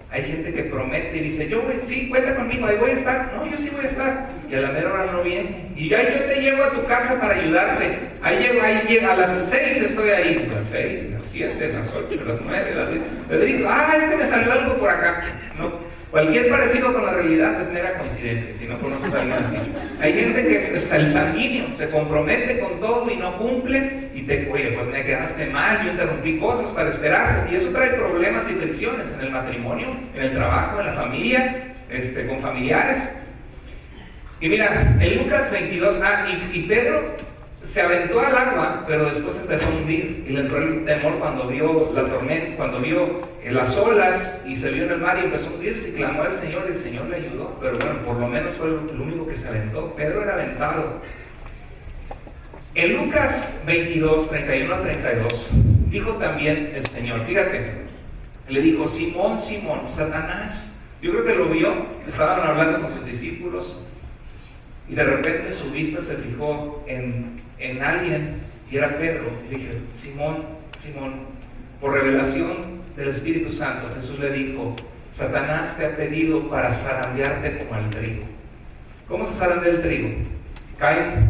hay gente que promete y dice: sí, cuenta conmigo, ahí voy a estar. No, yo sí voy a estar. y a la mera hora no viene. Y ya yo te llevo a tu casa para ayudarte. Ahí llego, a las 6 estoy ahí. Las 6, las 7, las 8, las 9, las 10. Pedrito, es que me salió algo por acá. No. Cualquier parecido con la realidad es mera coincidencia, si no conoces a alguien así. Hay gente que es el sanguíneo, se compromete con todo y no cumple, y oye, pues me quedaste mal, yo interrumpí cosas para esperarte, y eso trae problemas y fricciones en el matrimonio, en el trabajo, en la familia, con familiares. Y mira, en Lucas 22, y Pedro se aventó al agua, pero después empezó a hundir, y le entró el temor cuando vio la tormenta, cuando vio las olas, y se vio en el mar y empezó a hundirse, y clamó al Señor, y el Señor le ayudó. Pero bueno, por lo menos fue el único que se aventó. Pedro era aventado. En Lucas 22, 31 a 32, dijo también el Señor, fíjate, le dijo: Simón, Simón, Satanás. Yo creo que lo vio, estaban hablando con sus discípulos, y de repente su vista se fijó en alguien, y era Pedro. Y dije: Simón, Simón, por revelación del Espíritu Santo, Jesús le dijo: Satanás te ha pedido para zarandearte como al trigo. ¿Cómo se zarandea el trigo? Caen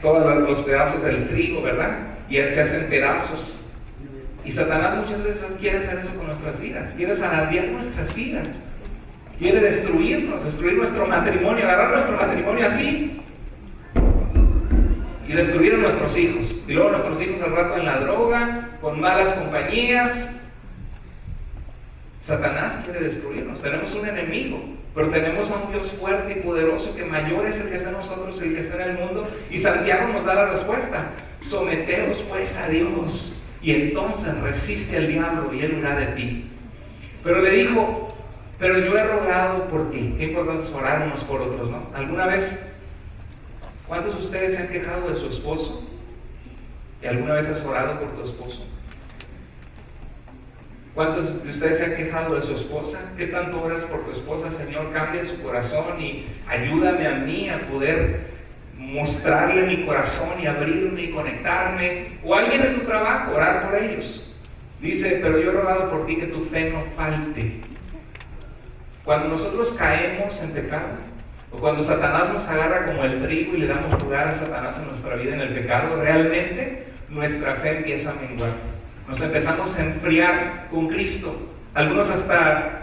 todos los pedazos del trigo, ¿verdad? Y se hacen pedazos. Y Satanás muchas veces quiere hacer eso con nuestras vidas, quiere zarandear nuestras vidas, quiere destruirnos, destruir nuestro matrimonio, agarrar nuestro matrimonio así y destruir a nuestros hijos. Y luego nuestros hijos al rato en la droga, con malas compañías. Satanás quiere destruirnos. Tenemos un enemigo, pero tenemos a un Dios fuerte y poderoso, que mayor es el que está en nosotros que el que está en el mundo. Y Santiago nos da la respuesta: someteos pues a Dios, y entonces resiste al diablo y él huirá de ti. Pero le dijo: pero yo he rogado por ti. Qué importante es orar unos por otros, ¿no? ¿Alguna vez, cuántos de ustedes se han quejado de su esposo? ¿Y alguna vez has orado por tu esposo? ¿Cuántos de ustedes se han quejado de su esposa? ¿Qué tanto oras por tu esposa? Señor, cambia su corazón y ayúdame a mí a poder mostrarle mi corazón y abrirme y conectarme. O alguien en tu trabajo, orar por ellos. Dice: pero yo he rogado por ti que tu fe no falte. Cuando nosotros caemos en pecado, o cuando Satanás nos agarra como el trigo y le damos lugar a Satanás en nuestra vida en el pecado, realmente nuestra fe empieza a menguar. Nos empezamos a enfriar con Cristo. Algunos hasta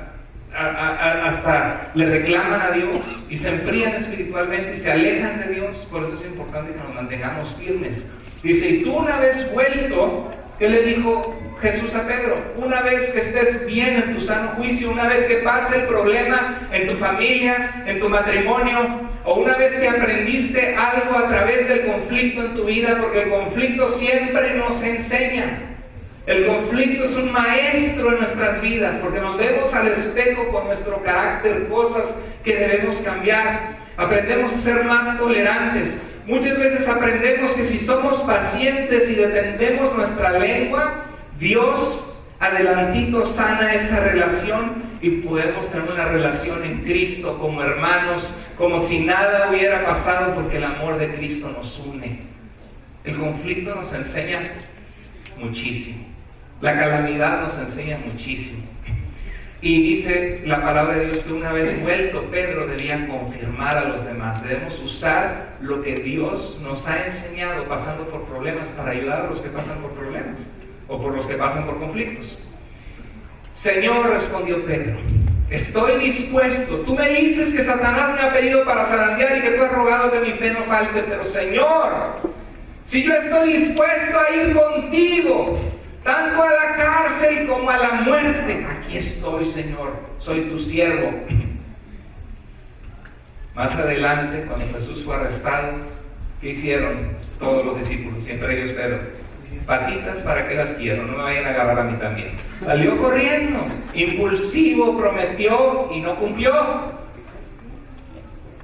le reclaman a Dios y se enfrían espiritualmente y se alejan de Dios. Por eso es importante que nos mantengamos firmes. Dice: y tú, una vez vuelto, ¿qué le dijo Jesús a Pedro? Una vez que estés bien en tu sano juicio, una vez que pase el problema en tu familia, en tu matrimonio, o una vez que aprendiste algo a través del conflicto en tu vida, porque el conflicto siempre nos enseña. El conflicto es un maestro en nuestras vidas, porque nos vemos al espejo con nuestro carácter, cosas que debemos cambiar. Aprendemos a ser más tolerantes. Muchas veces aprendemos que si somos pacientes y detendemos nuestra lengua, Dios adelantito sana esa relación y podemos tener una relación en Cristo como hermanos, como si nada hubiera pasado, porque el amor de Cristo nos une. El conflicto nos enseña muchísimo. La calamidad nos enseña muchísimo. Y dice la palabra de Dios que una vez vuelto Pedro debía confirmar a los demás. Debemos usar lo que Dios nos ha enseñado pasando por problemas para ayudar a los que pasan por problemas o por los que pasan por conflictos. Señor, respondió Pedro, estoy dispuesto. Tú me dices que Satanás me ha pedido para zarandear y que tú has rogado que mi fe no falte, pero Señor, si yo estoy dispuesto a ir contigo, tanto a la cárcel como a la muerte, aquí estoy, Señor, soy tu siervo. Más adelante, cuando Jesús fue arrestado, ¿qué hicieron todos los discípulos? Siempre ellos, Pedro: patitas, ¿para qué las quiero? No me vayan a agarrar a mí también. Salió corriendo, impulsivo, prometió y no cumplió.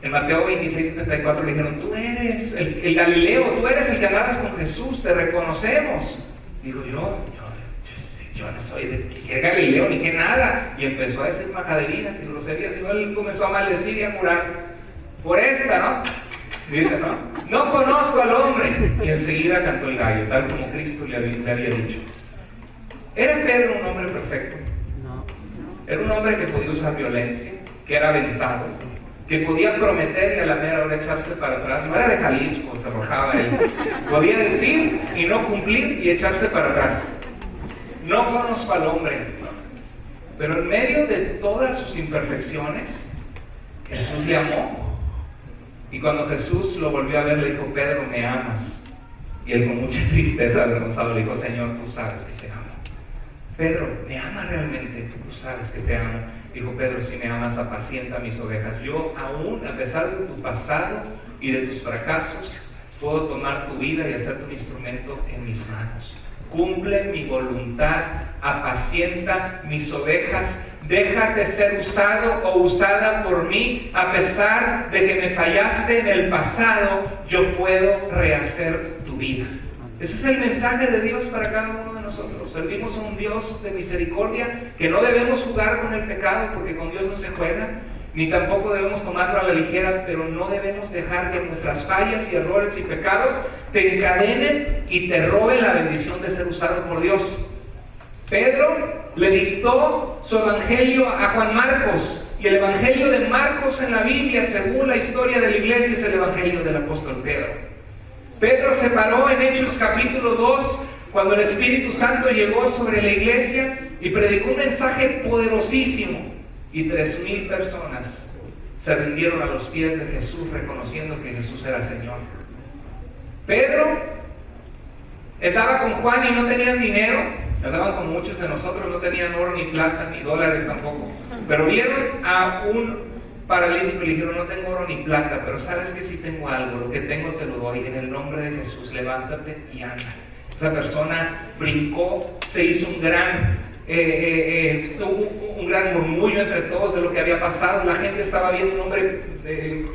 En Mateo 26:74 le dijeron: tú eres el Galileo, tú eres el que andabas con Jesús, te reconocemos. Digo, yo no soy de que Galileo ni que nada. Y empezó a decir majaderías y groserías. Digo, él comenzó a maldecir y a jurar por esta, ¿no? Dice, no conozco al hombre. Y enseguida cantó el gallo, tal como Cristo le había dicho. ¿Era Pedro un hombre perfecto? No. Era un hombre que podía usar violencia, que era aventado, que podía prometer y a la mera hora echarse para atrás. No era de Jalisco, se arrojaba él. Podía decir y no cumplir y echarse para atrás. No conozco al hombre, pero en medio de todas sus imperfecciones, Jesús le amó. Y cuando Jesús lo volvió a ver, le dijo: Pedro, ¿me amas? Y él, con mucha tristeza, avergonzado, le dijo: Señor, tú sabes que te amo. Pedro, ¿me amas realmente? Tú sabes que te amo. Dijo Pedro: si me amas, apacienta mis ovejas. Yo aún, a pesar de tu pasado y de tus fracasos, puedo tomar tu vida y hacerte un instrumento en mis manos. Cumple mi voluntad, apacienta mis ovejas, déjate ser usado o usada por mí. A pesar de que me fallaste en el pasado, yo puedo rehacer tu vida. Ese es el mensaje de Dios para cada uno de nosotros. Servimos a un Dios de misericordia, que no debemos jugar con el pecado, porque con Dios no se juega, ni tampoco debemos tomarlo a la ligera, pero no debemos dejar que nuestras fallas y errores y pecados te encadenen y te roben la bendición de ser usado por Dios. Pedro le dictó su evangelio a Juan Marcos, y el evangelio de Marcos en la Biblia, según la historia de la iglesia, es el evangelio del apóstol Pedro. Pedro se paró en Hechos capítulo 2, cuando el Espíritu Santo llegó sobre la iglesia, y predicó un mensaje poderosísimo, y 3,000 personas se rindieron a los pies de Jesús, reconociendo que Jesús era Señor. Pedro estaba con Juan y no tenían dinero. Andaban como muchos de nosotros, no tenían oro ni plata ni dólares tampoco, pero vieron a un paralítico y le dijeron: no tengo oro ni plata, pero sabes que sí tengo algo, lo que tengo te lo doy, en el nombre de Jesús, levántate y anda. Esa persona brincó, se hizo un gran murmullo entre todos de lo que había pasado. La gente estaba viendo un hombre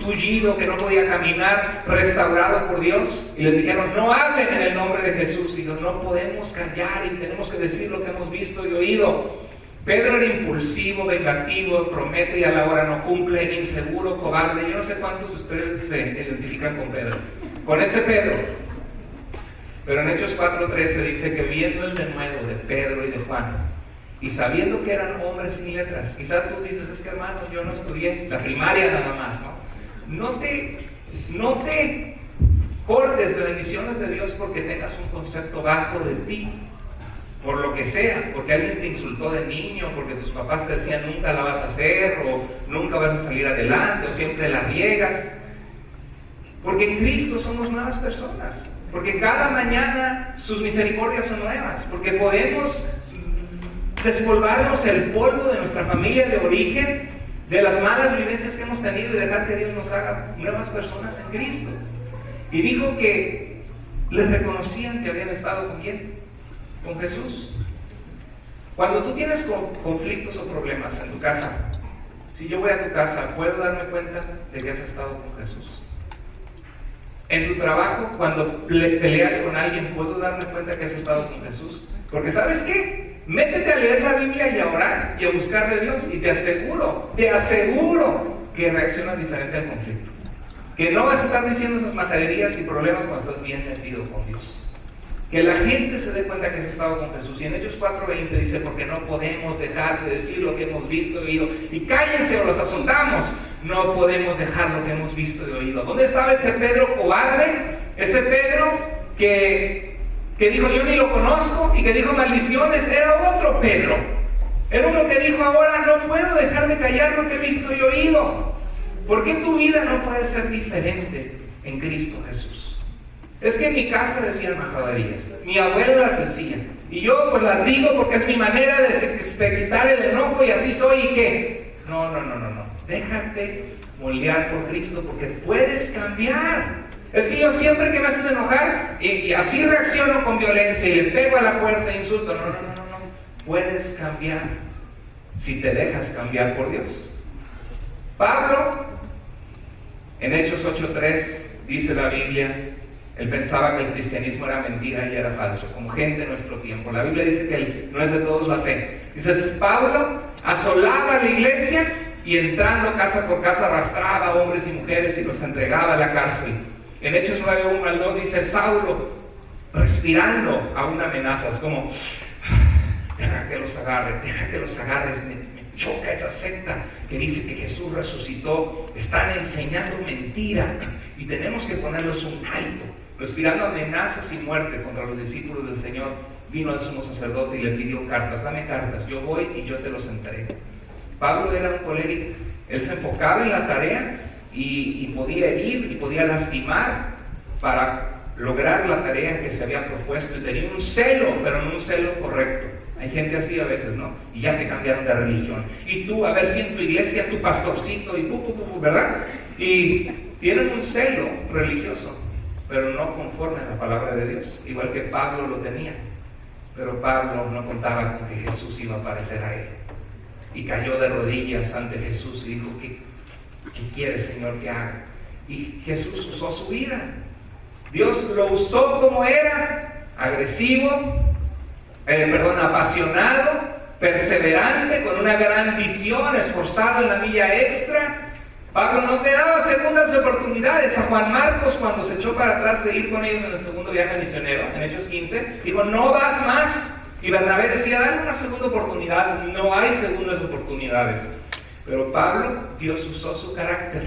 tullido, que no podía caminar, restaurado por Dios, y les dijeron: no hablen en el nombre de Jesús. Y dijo: no podemos callar y tenemos que decir lo que hemos visto y oído. Pedro era impulsivo, vengativo, promete y a la hora no cumple, inseguro, cobarde. Yo no sé cuántos de ustedes se identifican con Pedro, con ese Pedro. Pero en Hechos 4:13 dice que viendo el denuedo de Pedro y de Juan, y sabiendo que eran hombres sin letras, quizás tú dices: es que hermano, yo no estudié la primaria nada más, ¿no? No te cortes de bendiciones de Dios porque tengas un concepto bajo de ti, por lo que sea, porque alguien te insultó de niño, porque tus papás te decían: nunca la vas a hacer, o nunca vas a salir adelante, o siempre la riegas. Porque en Cristo somos nuevas personas, porque cada mañana sus misericordias son nuevas, porque podemos despolvarnos el polvo de nuestra familia de origen, de las malas vivencias que hemos tenido, y dejar que Dios nos haga nuevas personas en Cristo. Y dijo que les reconocían que habían estado con quién, con Jesús. Cuando tú tienes conflictos o problemas en tu casa, si yo voy a tu casa, ¿puedo darme cuenta de que has estado con Jesús? En tu trabajo, cuando peleas con alguien, ¿puedo darme cuenta que has estado con Jesús? Porque ¿sabes qué? Métete a leer la Biblia y a orar y a buscar de Dios, y te aseguro que reaccionas diferente al conflicto, que no vas a estar diciendo esas majaderías y problemas cuando estás bien metido con Dios. Que la gente se dé cuenta que has estado con Jesús. Y en Hechos 4:20 dice: porque no podemos dejar de decir lo que hemos visto y oído. Y cállense o los azotamos. No podemos dejar lo que hemos visto y oído. ¿Dónde estaba ese Pedro cobarde? Ese Pedro que dijo: yo ni lo conozco, y que dijo maldiciones. Era otro Pedro. Era uno que dijo: ahora no puedo dejar de callar lo que he visto y oído. ¿Por qué tu vida no puede ser diferente en Cristo Jesús? Es que en mi casa decían majaderías, mi abuela las decía, y yo pues las digo porque es mi manera de quitar el enojo, y así soy. ¿Y qué? No. Déjate moldear por Cristo, porque puedes cambiar. Es que yo siempre que me hacen enojar y así reacciono con violencia y le pego a la puerta e insulto. No. Puedes cambiar si te dejas cambiar por Dios. Pablo, en Hechos 8:3, dice la Biblia, él pensaba que el cristianismo era mentira y era falso, como gente de nuestro tiempo. La Biblia dice que no es de todos la fe. Dice: Pablo asolaba a la iglesia y entrando casa por casa arrastraba a hombres y mujeres y los entregaba a la cárcel. En Hechos 9:1-2 dice: Saulo, respirando aún amenazas, como deja que los agarres, me choca esa secta que dice que Jesús resucitó, están enseñando mentira y tenemos que ponerles un alto. Respirando amenazas y muerte contra los discípulos del Señor, vino al sumo sacerdote y le pidió cartas, dame cartas, yo voy y yo te los entrego. Pablo era un colérico, él se enfocaba en la tarea y podía herir y podía lastimar para lograr la tarea que se había propuesto, y tenía un celo, pero no un celo correcto. Hay gente así a veces, ¿no? Y ya te cambiaron de religión. Y tú, a ver si en tu iglesia tu pastorcito y ¿verdad? Y tienen un celo religioso, pero no conforme a la palabra de Dios, igual que Pablo lo tenía. Pero Pablo no contaba con que Jesús iba a aparecer a él. Y cayó de rodillas ante Jesús y dijo, ¿qué quiere, Señor, que haga? Y Jesús usó su vida. Dios lo usó como era, agresivo, apasionado, perseverante, con una gran visión, esforzado en la milla extra. Pablo no te daba segundas oportunidades. A Juan Marcos, cuando se echó para atrás de ir con ellos en el segundo viaje misionero, en Hechos 15, dijo, no vas más. Y Bernabé decía, dale una segunda oportunidad. No hay segundas oportunidades. Pero Pablo, Dios usó su carácter,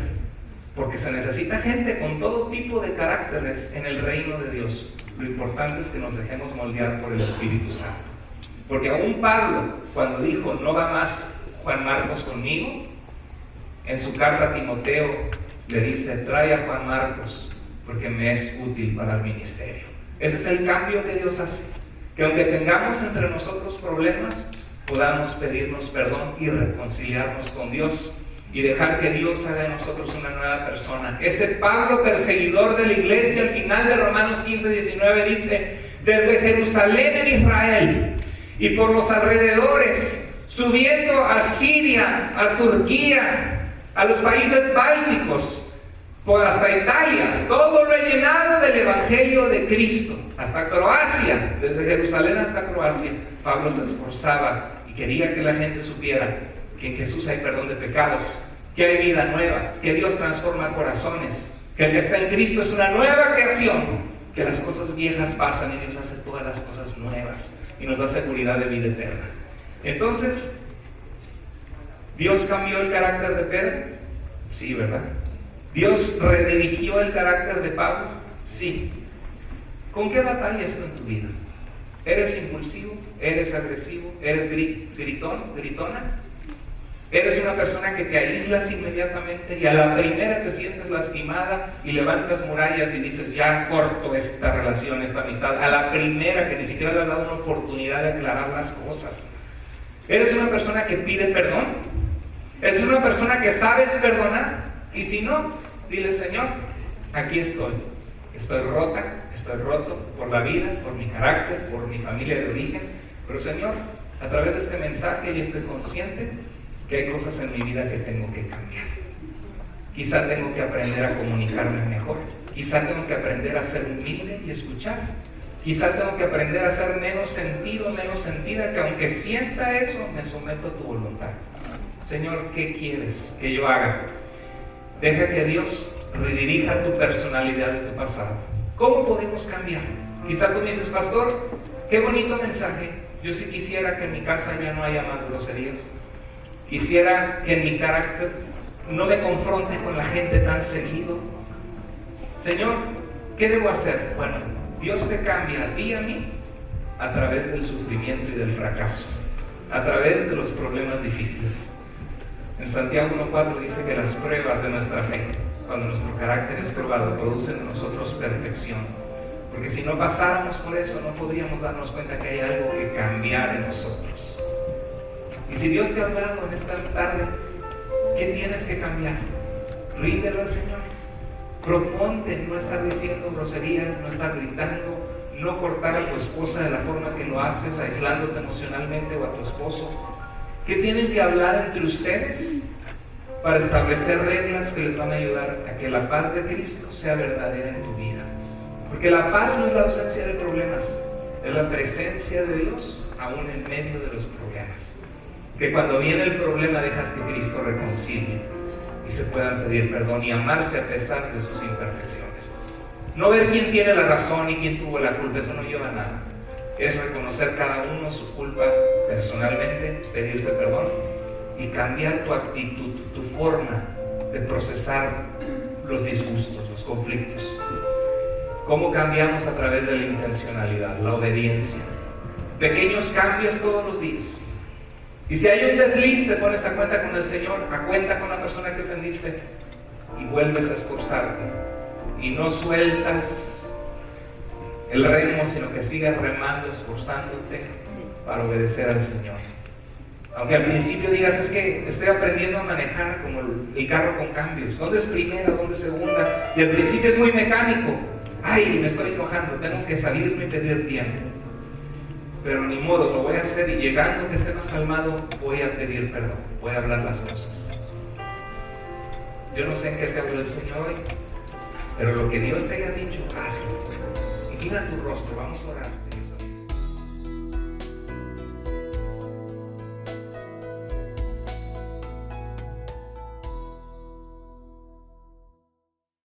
porque se necesita gente con todo tipo de caracteres en el reino de Dios. Lo importante es que nos dejemos moldear por el Espíritu Santo. Porque aún Pablo, cuando dijo, no va más Juan Marcos conmigo, en su carta a Timoteo le dice, trae a Juan Marcos, porque me es útil para el ministerio. Ese es el cambio que Dios hace. Que aunque tengamos entre nosotros problemas, podamos pedirnos perdón y reconciliarnos con Dios y dejar que Dios haga de nosotros una nueva persona. Ese Pablo, perseguidor de la iglesia, al final de Romanos 15:19 dice, desde Jerusalén en Israel y por los alrededores, subiendo a Siria, a Turquía, a los países bálticos, hasta Italia, todo lo he llenado del Evangelio de Cristo, hasta Croacia, desde Jerusalén hasta Croacia. Pablo se esforzaba y quería que la gente supiera que en Jesús hay perdón de pecados, que hay vida nueva, que Dios transforma corazones, que el que está en Cristo es una nueva creación, que las cosas viejas pasan y Dios hace todas las cosas nuevas y nos da seguridad de vida eterna. Entonces, ¿Dios cambió el carácter de Pedro? Sí, ¿verdad? ¿Dios redirigió el carácter de Pablo? Sí. ¿Con qué batallas tú en tu vida? ¿Eres impulsivo? ¿Eres agresivo? ¿Eres gritona? ¿Eres una persona que te aíslas inmediatamente y a la primera te sientes lastimada y levantas murallas y dices, ya corto esta relación, esta amistad? A la primera, que ni siquiera le has dado una oportunidad de aclarar las cosas. ¿Eres una persona que pide perdón? ¿Eres una persona que sabes perdonar? Y si no, dile, Señor, aquí estoy. Estoy rota, estoy roto por la vida, por mi carácter, por mi familia de origen. Pero Señor, a través de este mensaje yo estoy consciente que hay cosas en mi vida que tengo que cambiar. Quizá tengo que aprender a comunicarme mejor. Quizá tengo que aprender a ser humilde y escuchar. Quizá tengo que aprender a ser menos sentido, menos sentida, que aunque sienta eso, me someto a tu voluntad. Señor, ¿qué quieres que yo haga? Deja que Dios redirija tu personalidad de tu pasado. ¿Cómo podemos cambiar? Quizá tú me dices, pastor, qué bonito mensaje. Yo sí quisiera que en mi casa ya no haya más groserías. Quisiera que en mi carácter no me confronte con la gente tan seguido. Señor, ¿qué debo hacer? Bueno, Dios te cambia a ti y a mí a través del sufrimiento y del fracaso, a través de los problemas difíciles. En Santiago 1:4 dice que las pruebas de nuestra fe, cuando nuestro carácter es probado, producen en nosotros perfección. Porque si no pasáramos por eso, no podríamos darnos cuenta que hay algo que cambiar en nosotros. Y si Dios te ha hablado en esta tarde, ¿qué tienes que cambiar? Ríndelo al Señor. Proponte no estar diciendo groserías, no estar gritando, no cortar a tu esposa de la forma que lo haces, aislándote emocionalmente, o a tu esposo. ¿Qué tienen que hablar entre ustedes para establecer reglas que les van a ayudar a que la paz de Cristo sea verdadera en tu vida? Porque la paz no es la ausencia de problemas, es la presencia de Dios aún en medio de los problemas. Que cuando viene el problema dejas que Cristo reconcilie y se puedan pedir perdón y amarse a pesar de sus imperfecciones. No ver quién tiene la razón y quién tuvo la culpa, eso no lleva a nada. es reconocer cada uno su culpa personalmente, pedirse perdón y cambiar tu actitud, tu forma de procesar los disgustos, los conflictos. ¿Cómo cambiamos? A través de la intencionalidad, la obediencia. Pequeños cambios todos los días. Y si hay un desliz, te pones a cuenta con el Señor, a cuenta con la persona que ofendiste y vuelves a esforzarte. Y no sueltas el remo, sino que sigues remando, esforzándote para obedecer al Señor. Aunque al principio digas, es que estoy aprendiendo a manejar como el carro con cambios. ¿Dónde es primera? ¿Dónde es segunda? Y al principio es muy mecánico. Ay, me estoy enojando, tengo que salirme y pedir tiempo. Pero ni modo, lo voy a hacer y llegando que esté más calmado, voy a pedir perdón, voy a hablar las cosas. Yo no sé en qué te habló el Señor hoy, pero lo que Dios te haya dicho, hazlo. Inclina tu rostro, vamos a orar.